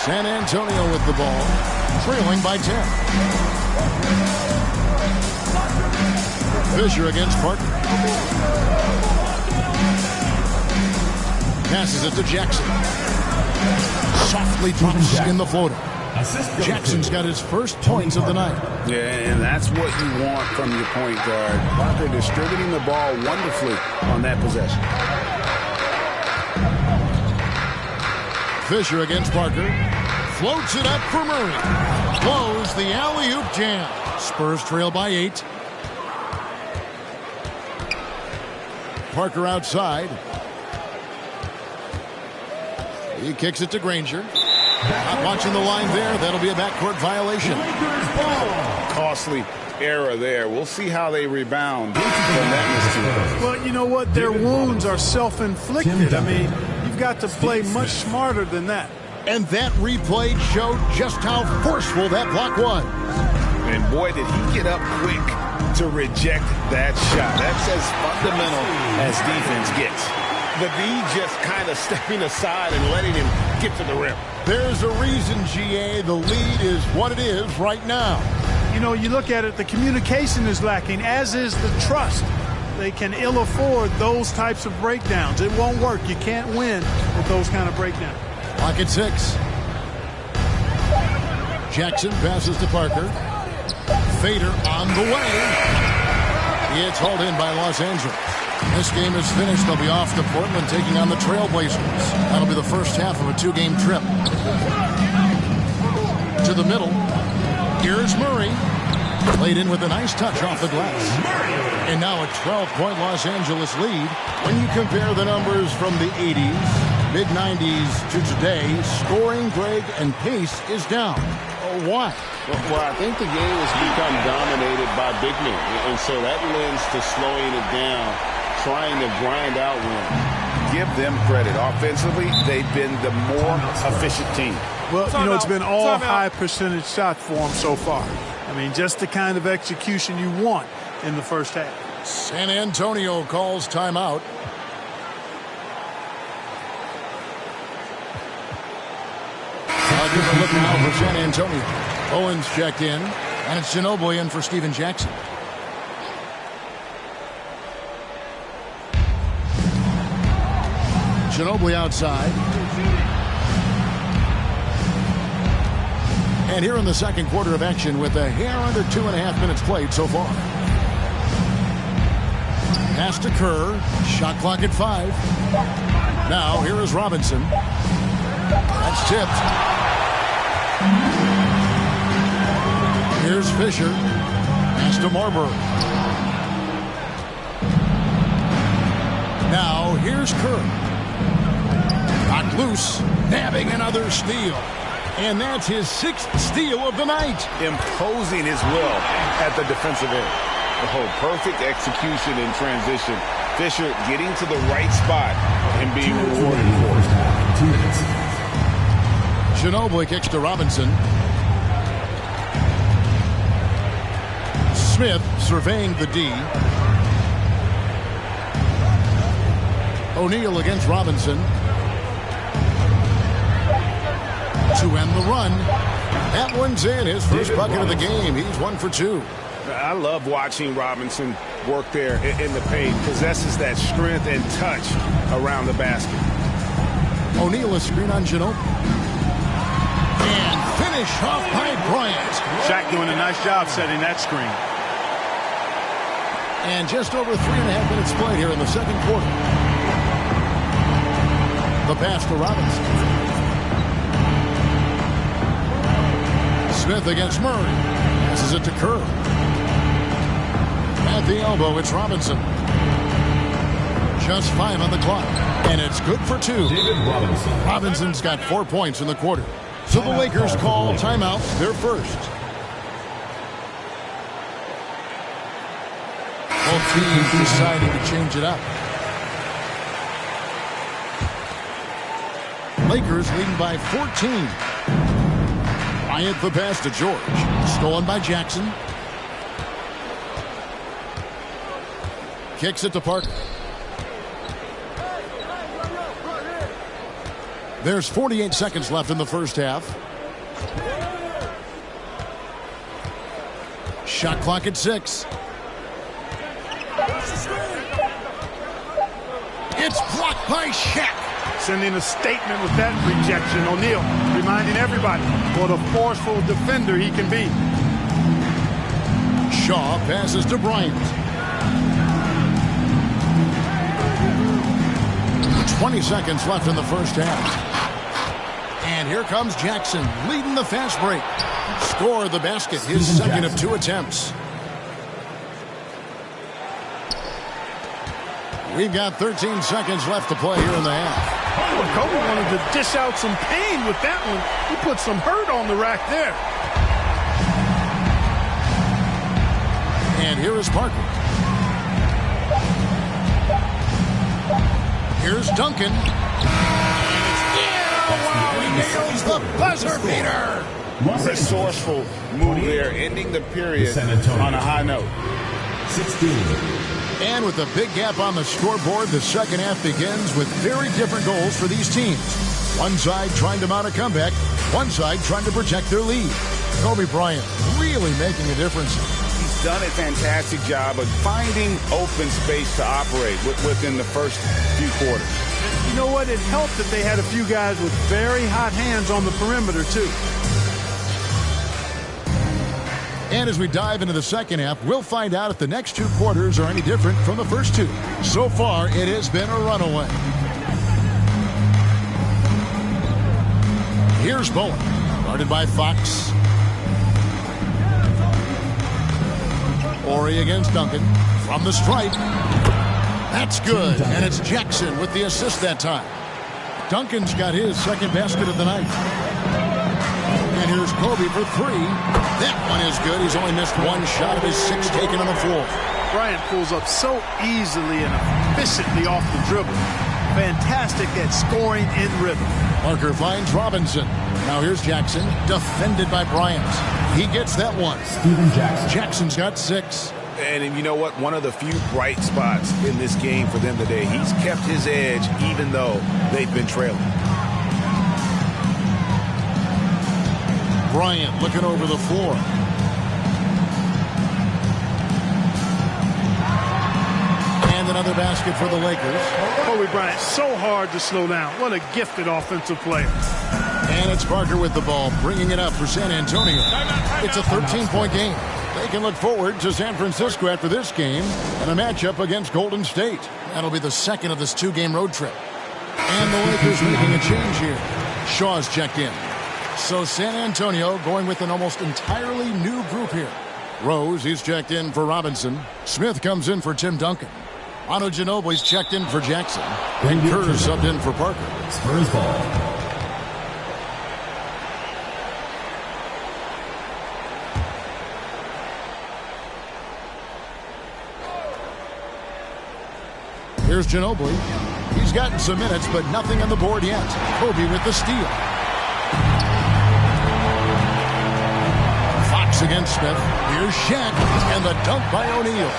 San Antonio with the ball, trailing by 10. Fisher against Parker. Passes it to Jackson. Softly drops in the floater. Jackson's got his first points of the night. Yeah, and that's what you want from your point guard. Parker distributing the ball wonderfully on that possession. Fisher against Parker. Floats it up for Murray. Blows the alley-oop jam. Spurs trail by 8. Parker outside. He kicks it to Granger. Not watching the line there. That'll be a backcourt violation. Costly error there. We'll see how they rebound from that mistake. Well, you know what? Their wounds are self-inflicted. I mean, you've got to play much smarter than that. And that replay showed just how forceful that block was. And boy, did he get up quick to reject that shot. That's as fundamental as defense gets. The V just kind of stepping aside and letting him get to the rim. There's a reason, GA, the lead is what it is right now. You know, you look at it, the communication is lacking, as is the trust. They can ill afford those types of breakdowns. It won't work. You can't win with those kind of breakdowns. Clock at 6. Jackson passes to Parker. Fader on the way. It's hauled in by Los Angeles. This game is finished. They'll be off to Portland taking on the Trailblazers. That'll be the first half of a 2-game trip. To the middle. Here's Murray. Played in with a nice touch off the glass. And now a 12-point Los Angeles lead. When you compare the numbers from the 80s, mid-90s to today, scoring, Greg, and pace is down. Why? Well, I think the game has become dominated by big men. And so that lends to slowing it down, trying to grind out wins. Give them credit. Offensively, they've been the more efficient team. Well, you know, it's been all high percentage shots for them so far. I mean, just the kind of execution you want in the first half. San Antonio calls timeout. I'll give a look now for San Antonio. Owens checked in, and it's Ginobili in for Steven Jackson. Ginobili outside. And here in the second quarter of action with a hair under 2.5 minutes played so far. Pass to Kerr. Shot clock at 5. Now here is Robinson. That's tipped. Here's Fisher. Pass to Marbury. Now here's Kerr. Knocked loose. Nabbing another steal. And that's his 6th steal of the night. Imposing his will at the defensive end. Oh, perfect execution in transition. Fisher getting to the right spot and being rewarded. 2 minutes. Ginobili kicks to Robinson. Smith surveying the D. O'Neal against Robinson. To end the run. That one's in. His first bucket of the game. He's 1 for 2. I love watching Robinson work there in the paint. Possesses that strength and touch around the basket. O'Neal a screen on Ginobili. And finish off by Bryant. Shaq doing a nice job setting that screen. And just over 3.5 minutes played here in the second quarter. The pass to Robinson. Smith against Murray. Passes it to Kerr. At the elbow, it's Robinson. Just 5 on the clock. And it's good for 2. Robinson's got 4 points in the quarter. So the Lakers call timeout, their first. Both teams deciding to change it up. Lakers leading by 14. Bryant the pass to George. Stolen by Jackson. Kicks it to Parker. There's 48 seconds left in the first half. Shot clock at 6. It's blocked by Shaq. Sending a statement with that rejection. O'Neal reminding everybody what a forceful defender he can be. Shaw passes to Bryant. 20 seconds left in the first half. And here comes Jackson leading the fast break. Score the basket, his second of 2 attempts. We've got 13 seconds left to play here in the half. Oh, Kobe wanted to dish out some pain with that one. He put some hurt on the rack there. And here is Parker. Here's Duncan. Wow, he nails the buzzer beater. Resourceful move there, ending the period on a high note. 16. And with a big gap on the scoreboard, the second half begins with very different goals for these teams. One side trying to mount a comeback, one side trying to protect their lead. Kobe Bryant really making a difference. He's done a fantastic job of finding open space to operate within the first few quarters. You know what? It helped that they had a few guys with very hot hands on the perimeter, too. And as we dive into the second half, we'll find out if the next 2 quarters are any different from the first 2. So far, it has been a runaway. Here's Bowen, guarded by Fox. Horry against Duncan. From the stripe. That's good, and it's Jackson with the assist that time. Duncan's got his second basket of the night. And here's Kobe for 3. That one is good. He's only missed 1 shot of his 6 taken on the floor. Bryant pulls up so easily and efficiently off the dribble. Fantastic at scoring in rhythm. Parker finds Robinson. Now here's Jackson, defended by Bryant. He gets that one. Steven Jackson. Jackson's got 6. And you know what? One of the few bright spots in this game for them today. He's kept his edge even though they've been trailing. Bryant looking over the floor. And another basket for the Lakers. Kobe Bryant, so hard to slow down. What a gifted offensive player. And it's Parker with the ball, bringing it up for San Antonio. It's a 13-point game. They can look forward to San Francisco after this game and a matchup against Golden State. That'll be the second of this 2-game road trip. And the Lakers making a change here. Shaw's checked in. So San Antonio going with an almost entirely new group here. Rose, he's checked in for Robinson. Smith comes in for Tim Duncan. Manu Ginobili's checked in for Jackson. And Kerr subbed in for Parker. Spurs ball. Here's Ginobili. He's gotten some minutes, but nothing on the board yet. Kobe with the steal. Fox against Smith. Here's Shaq, and the dunk by O'Neal.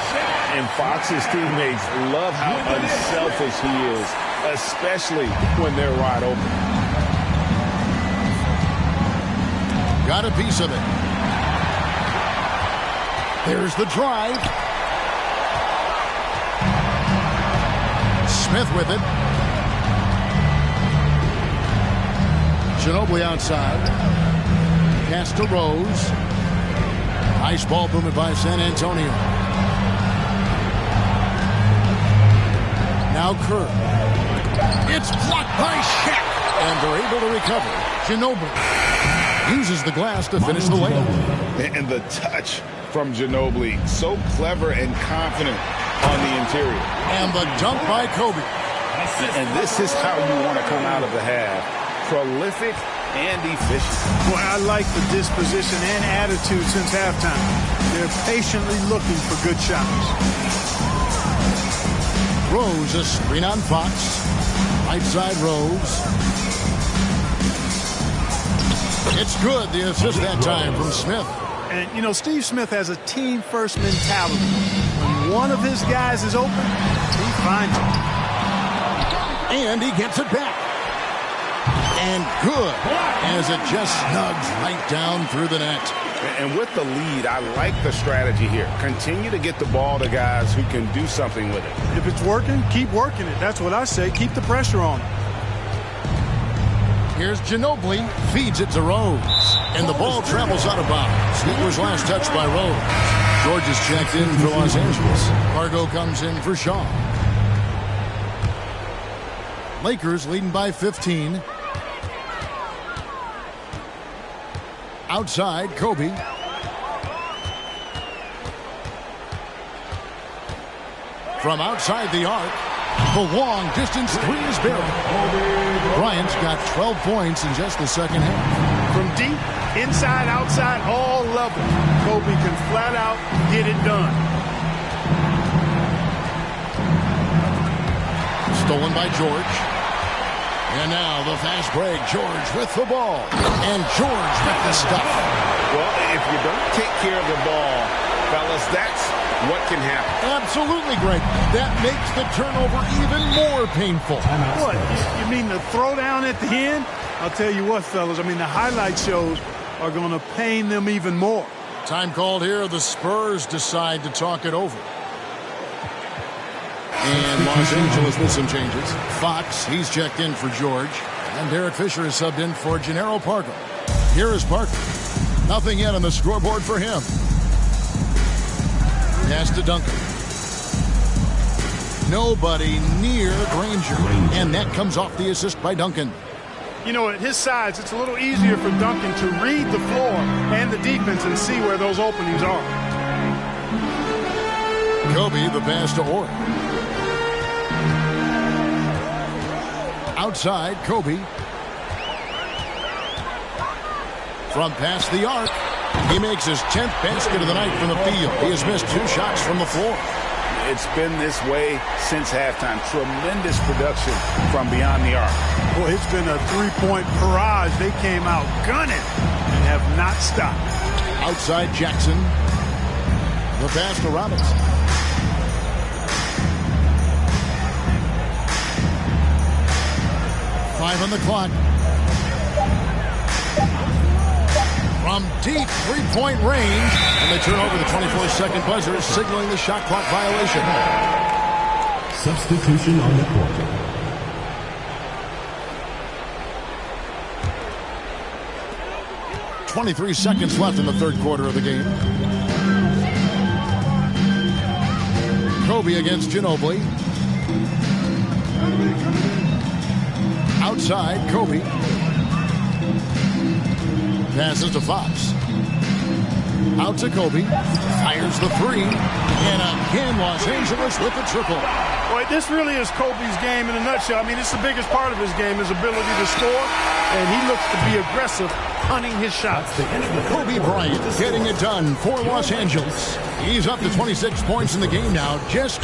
And Fox's teammates love how unselfish he is, especially when they're wide open. Got a piece of it. There's the drive. Smith with it. Ginobili outside. Pass to Rose. Nice ball movement by San Antonio. Now Kerr. It's blocked by Shaq. And they're able to recover. Ginobili uses the glass to finish the layup. And the touch from Ginobili. So clever and confident on the interior. And the dunk by Kobe. And this is how you want to come out of the half. Prolific and efficient. Boy, I like the disposition and attitude since halftime. They're patiently looking for good shots. Rose, a screen on Fox. Right side Rose. It's good. The assist that time from Smith. And, you know, Steve Smith has a team-first mentality. When one of his guys is open, he finds it. And he gets it back. And good, as it just snugs right down through the net. And with the lead, I like the strategy here. Continue to get the ball to guys who can do something with it. If it's working, keep working it. That's what I say. Keep the pressure on. Here's Ginobili, feeds it to Rose. And the ball travels out of bounds. It was last touched by Rose. George is checked in for Los Angeles. Fargo comes in for Shaw. Lakers leading by 15. Outside, Kobe. From outside the arc, the long distance three is buried. Bryant's got 12 points in just the second half. From deep, inside, outside, all levels, Kobe can flat out get it done. Stolen by George. And now the fast break. George with the ball. And George with the stuff. Well, if you don't take care of the ball, fellas, that's what can happen. Absolutely, Greg. That makes the turnover even more painful. What? You mean the throwdown at the end? I'll tell you what, fellas. I mean, the highlight shows are going to pain them even more. Time called here. The Spurs decide to talk it over. And Los Angeles with some changes. Fox, he's checked in for George. And Derek Fisher is subbed in for Gennaro Parker. Here is Parker. Nothing yet on the scoreboard for him. Pass to Duncan. Nobody near Granger. And that comes off the assist by Duncan. You know, at his size, it's a little easier for Duncan to read the floor and the defense and see where those openings are. Kobe, the pass to Orr. Outside, Kobe. From past the arc, he makes his 10th basket of the night from the field. He has missed 2 shots from the floor. It's been this way since halftime. Tremendous production from beyond the arc. Well, it's been a 3-point barrage. They came out gunning and have not stopped. Outside Jackson. The pass to Robinson. Five on the clock. From deep 3-point range. And they turn over the 24-second buzzer, signaling the shot clock violation. Substitution on the court. .23 seconds left in the third quarter of the game. Kobe against Ginobili. Outside, Kobe. Passes to Fox. Out to Kobe. Fires the three. And again, Los Angeles with the triple. Boy, this really is Kobe's game in a nutshell. I mean, it's the biggest part of his game, his ability to score. And he looks to be aggressive, hunting his shots. Kobe Bryant getting it done for Los Angeles. He's up to 26 points in the game now. Just...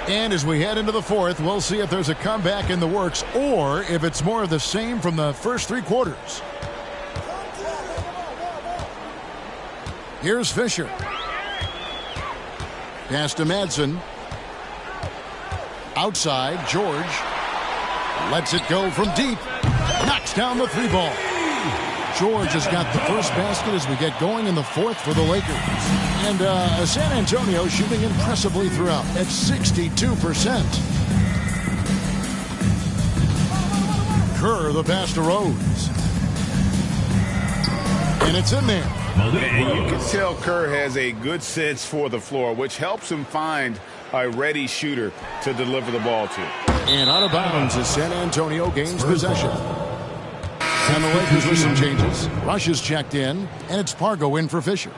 And as we head into the fourth, we'll see if there's a comeback in the works or if it's more of the same from the first 3 quarters. Here's Fisher. Pass to Madsen. Outside, George lets it go from deep. Knocks down the 3 ball. George has got the first basket as we get going in the 4th for the Lakers. And San Antonio shooting impressively throughout at 62%. Kerr, the pass to Rose. And it's in there. And you can tell Kerr has a good sense for the floor, which helps him find a ready shooter to deliver the ball to. And out of bounds as San Antonio gains possession. And the Lakers with some changes. Rush is checked in, and it's Pargo in for Fisher.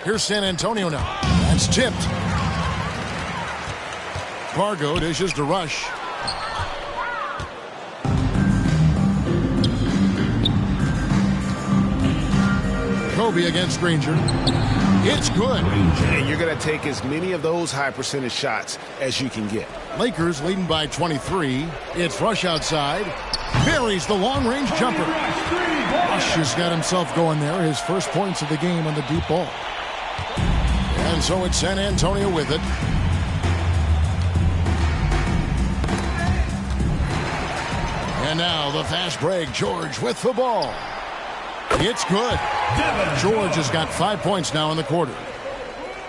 Here's San Antonio now. That's tipped. Pargo dishes to Rush. Kobe against Granger. It's good. And you're going to take as many of those high percentage shots as you can get. Lakers leading by 23. It's Rush outside. Buries the long-range jumper. Rush has got himself going there. His first points of the game on the deep ball. And so it's San Antonio with it. And now the fast break. George with the ball. It's good. George has got 5 points now in the quarter.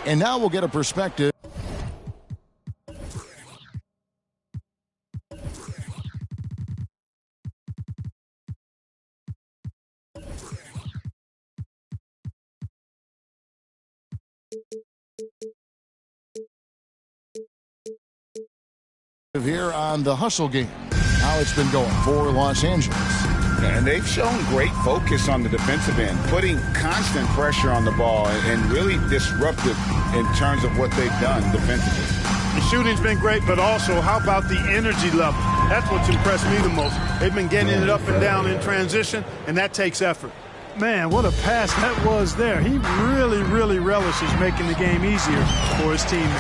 And now we'll get a perspective. Here on the hustle game, how it's been going for Los Angeles. And they've shown great focus on the defensive end, putting constant pressure on the ball and really disruptive in terms of what they've done defensively. The shooting's been great, but also how about the energy level? That's what's impressed me the most. They've been getting it up and down in transition, and that takes effort. Man, what a pass that was there. He really, really relishes making the game easier for his teammates.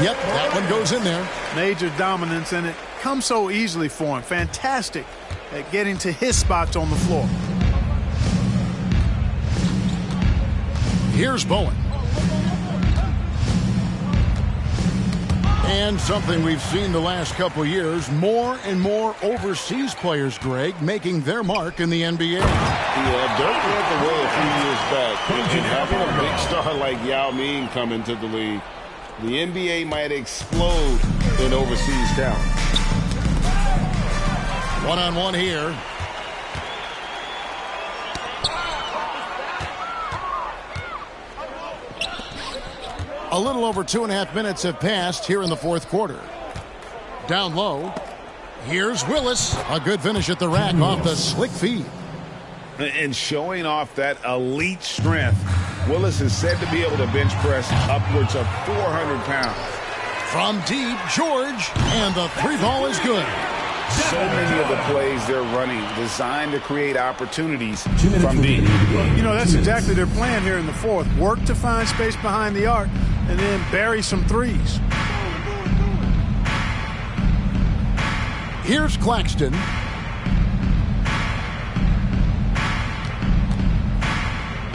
Yep, that one goes in there. Major dominance, and it comes so easily for him. Fantastic at getting to his spots on the floor. Here's Bowen. And something we've seen the last couple years, more and more overseas players, Greg, making their mark in the NBA. Yeah, Dirk led the way a few years back. And having a big star like Yao Ming come into the league, the NBA might explode in overseas talent. One-on-one here. A little over 2.5 minutes have passed here in the 4th quarter. Down low. Here's Willis. A good finish at the rack off the slick feed. And showing off that elite strength, Willis is said to be able to bench press upwards of 400 pounds. From deep, George, and the 3-ball is good. So many of the plays they're running designed to create opportunities from deep. You know, that's exactly their plan here in the 4th. Work to find space behind the arc and then bury some threes. Here's Claxton.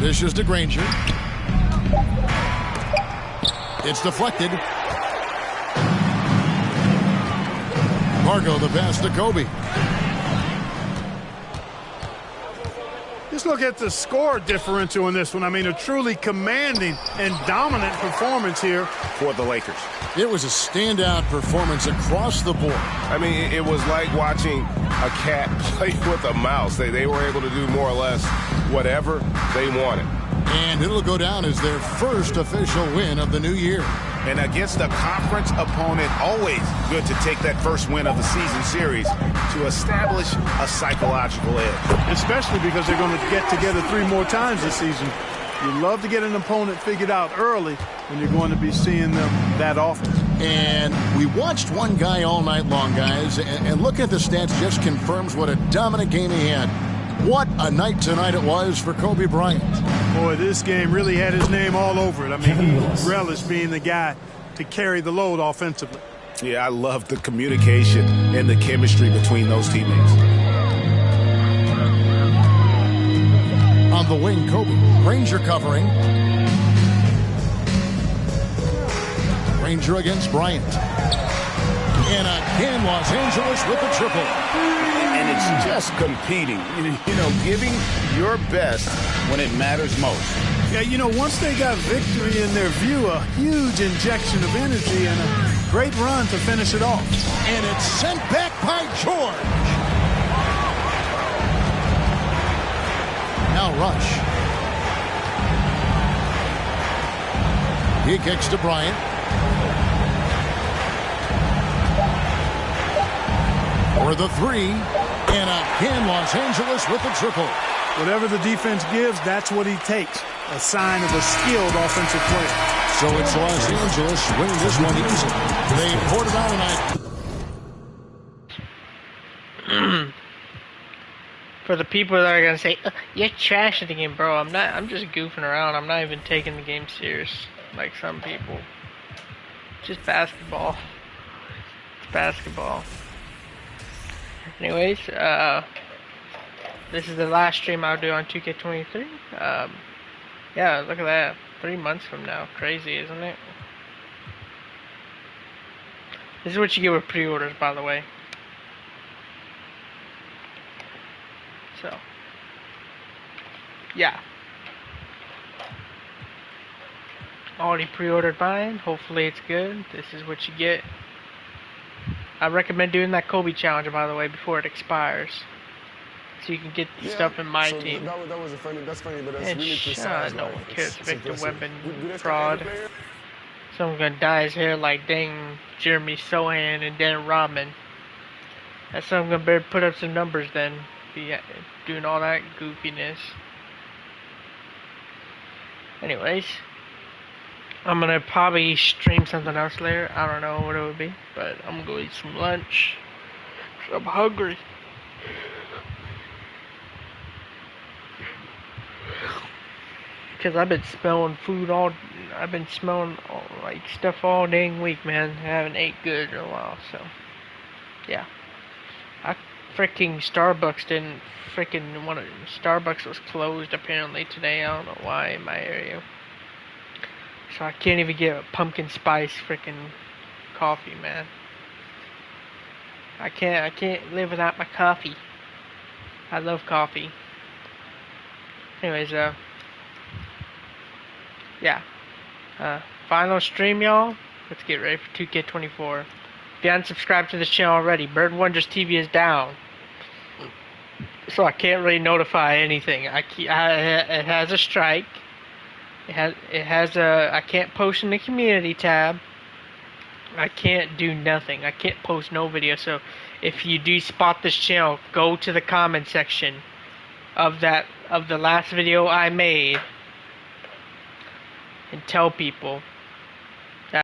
Dishes to Granger. It's deflected. Pargo the pass to Kobe. Just look at the score differential in this one. I mean, a truly commanding and dominant performance here for the Lakers. It was a standout performance across the board. I mean, it was like watching a cat play with a mouse. They were able to do more or less whatever they wanted. And it'll go down as their first official win of the new year. And against a conference opponent, always good to take that first win of the season series to establish a psychological edge. Especially because they're going to get together 3 more times this season. You love to get an opponent figured out early when you're going to be seeing them that often. And we watched one guy all night long, guys, and look at the stats, just confirms what a dominant game he had. What a night tonight it was for Kobe Bryant. Boy, this game really had his name all over it. I mean, he relished being the guy to carry the load offensively. Yeah, I love the communication and the chemistry between those teammates. On On the wing, Kobe. Ranger covering. Ranger against Bryant. And again, Los Angeles with the triple. And it's just competing. You know, giving your best when it matters most. Yeah, you know, once they got victory in their view, a huge injection of energy and a great run to finish it off. And it's sent back by George. Now Rush. He kicks to Bryant. For the three. And again, Los Angeles with the triple. Whatever the defense gives, that's what he takes. A sign of a skilled offensive player. So it's Los Angeles winning this one easily. They poured it out tonight. For the people that are gonna say, "You're trashing the game, bro," I'm not. I'm just goofing around. I'm not even taking the game serious like some people. Just basketball. It's basketball. Anyways, this is the last stream I'll do on 2K23. Yeah, look at that. 3 months from now. Crazy, isn't it? This is what you get with pre-orders, by the way. So, yeah. Already pre-ordered mine. Hopefully it's good. This is what you get. I recommend doing that Kobe challenge, by the way, before it expires. So you can get the stuff in my team. That was that's funny, but that's And really precise. no one cares. Victor Weapon Do fraud. Someone's gonna dye his hair like dang Jeremy Sohan and Dan Rodman. That's something gonna better put up some numbers then. Be doing all that goofiness. Anyways, I'm gonna probably stream something else later. I don't know what it would be, but I'm gonna go eat some lunch. I'm hungry. Because I've been smelling food I've been smelling like stuff all dang week, man. I haven't ate good in a while, so yeah. Freaking Starbucks Starbucks was closed apparently today. I don't know why in my area. So I can't even get a pumpkin spice freaking coffee, man. I can't live without my coffee. I love coffee. Anyways, yeah. Final stream, y'all. Let's get ready for 2K24. If you haven't subscribed to this channel already, Bird Wonders TV is down. So I can't really notify anything. It has a strike. I can't post in the community tab. I can't do nothing. I can't post no video. So if you do spot this channel, go to the comment section of the last video I made and tell people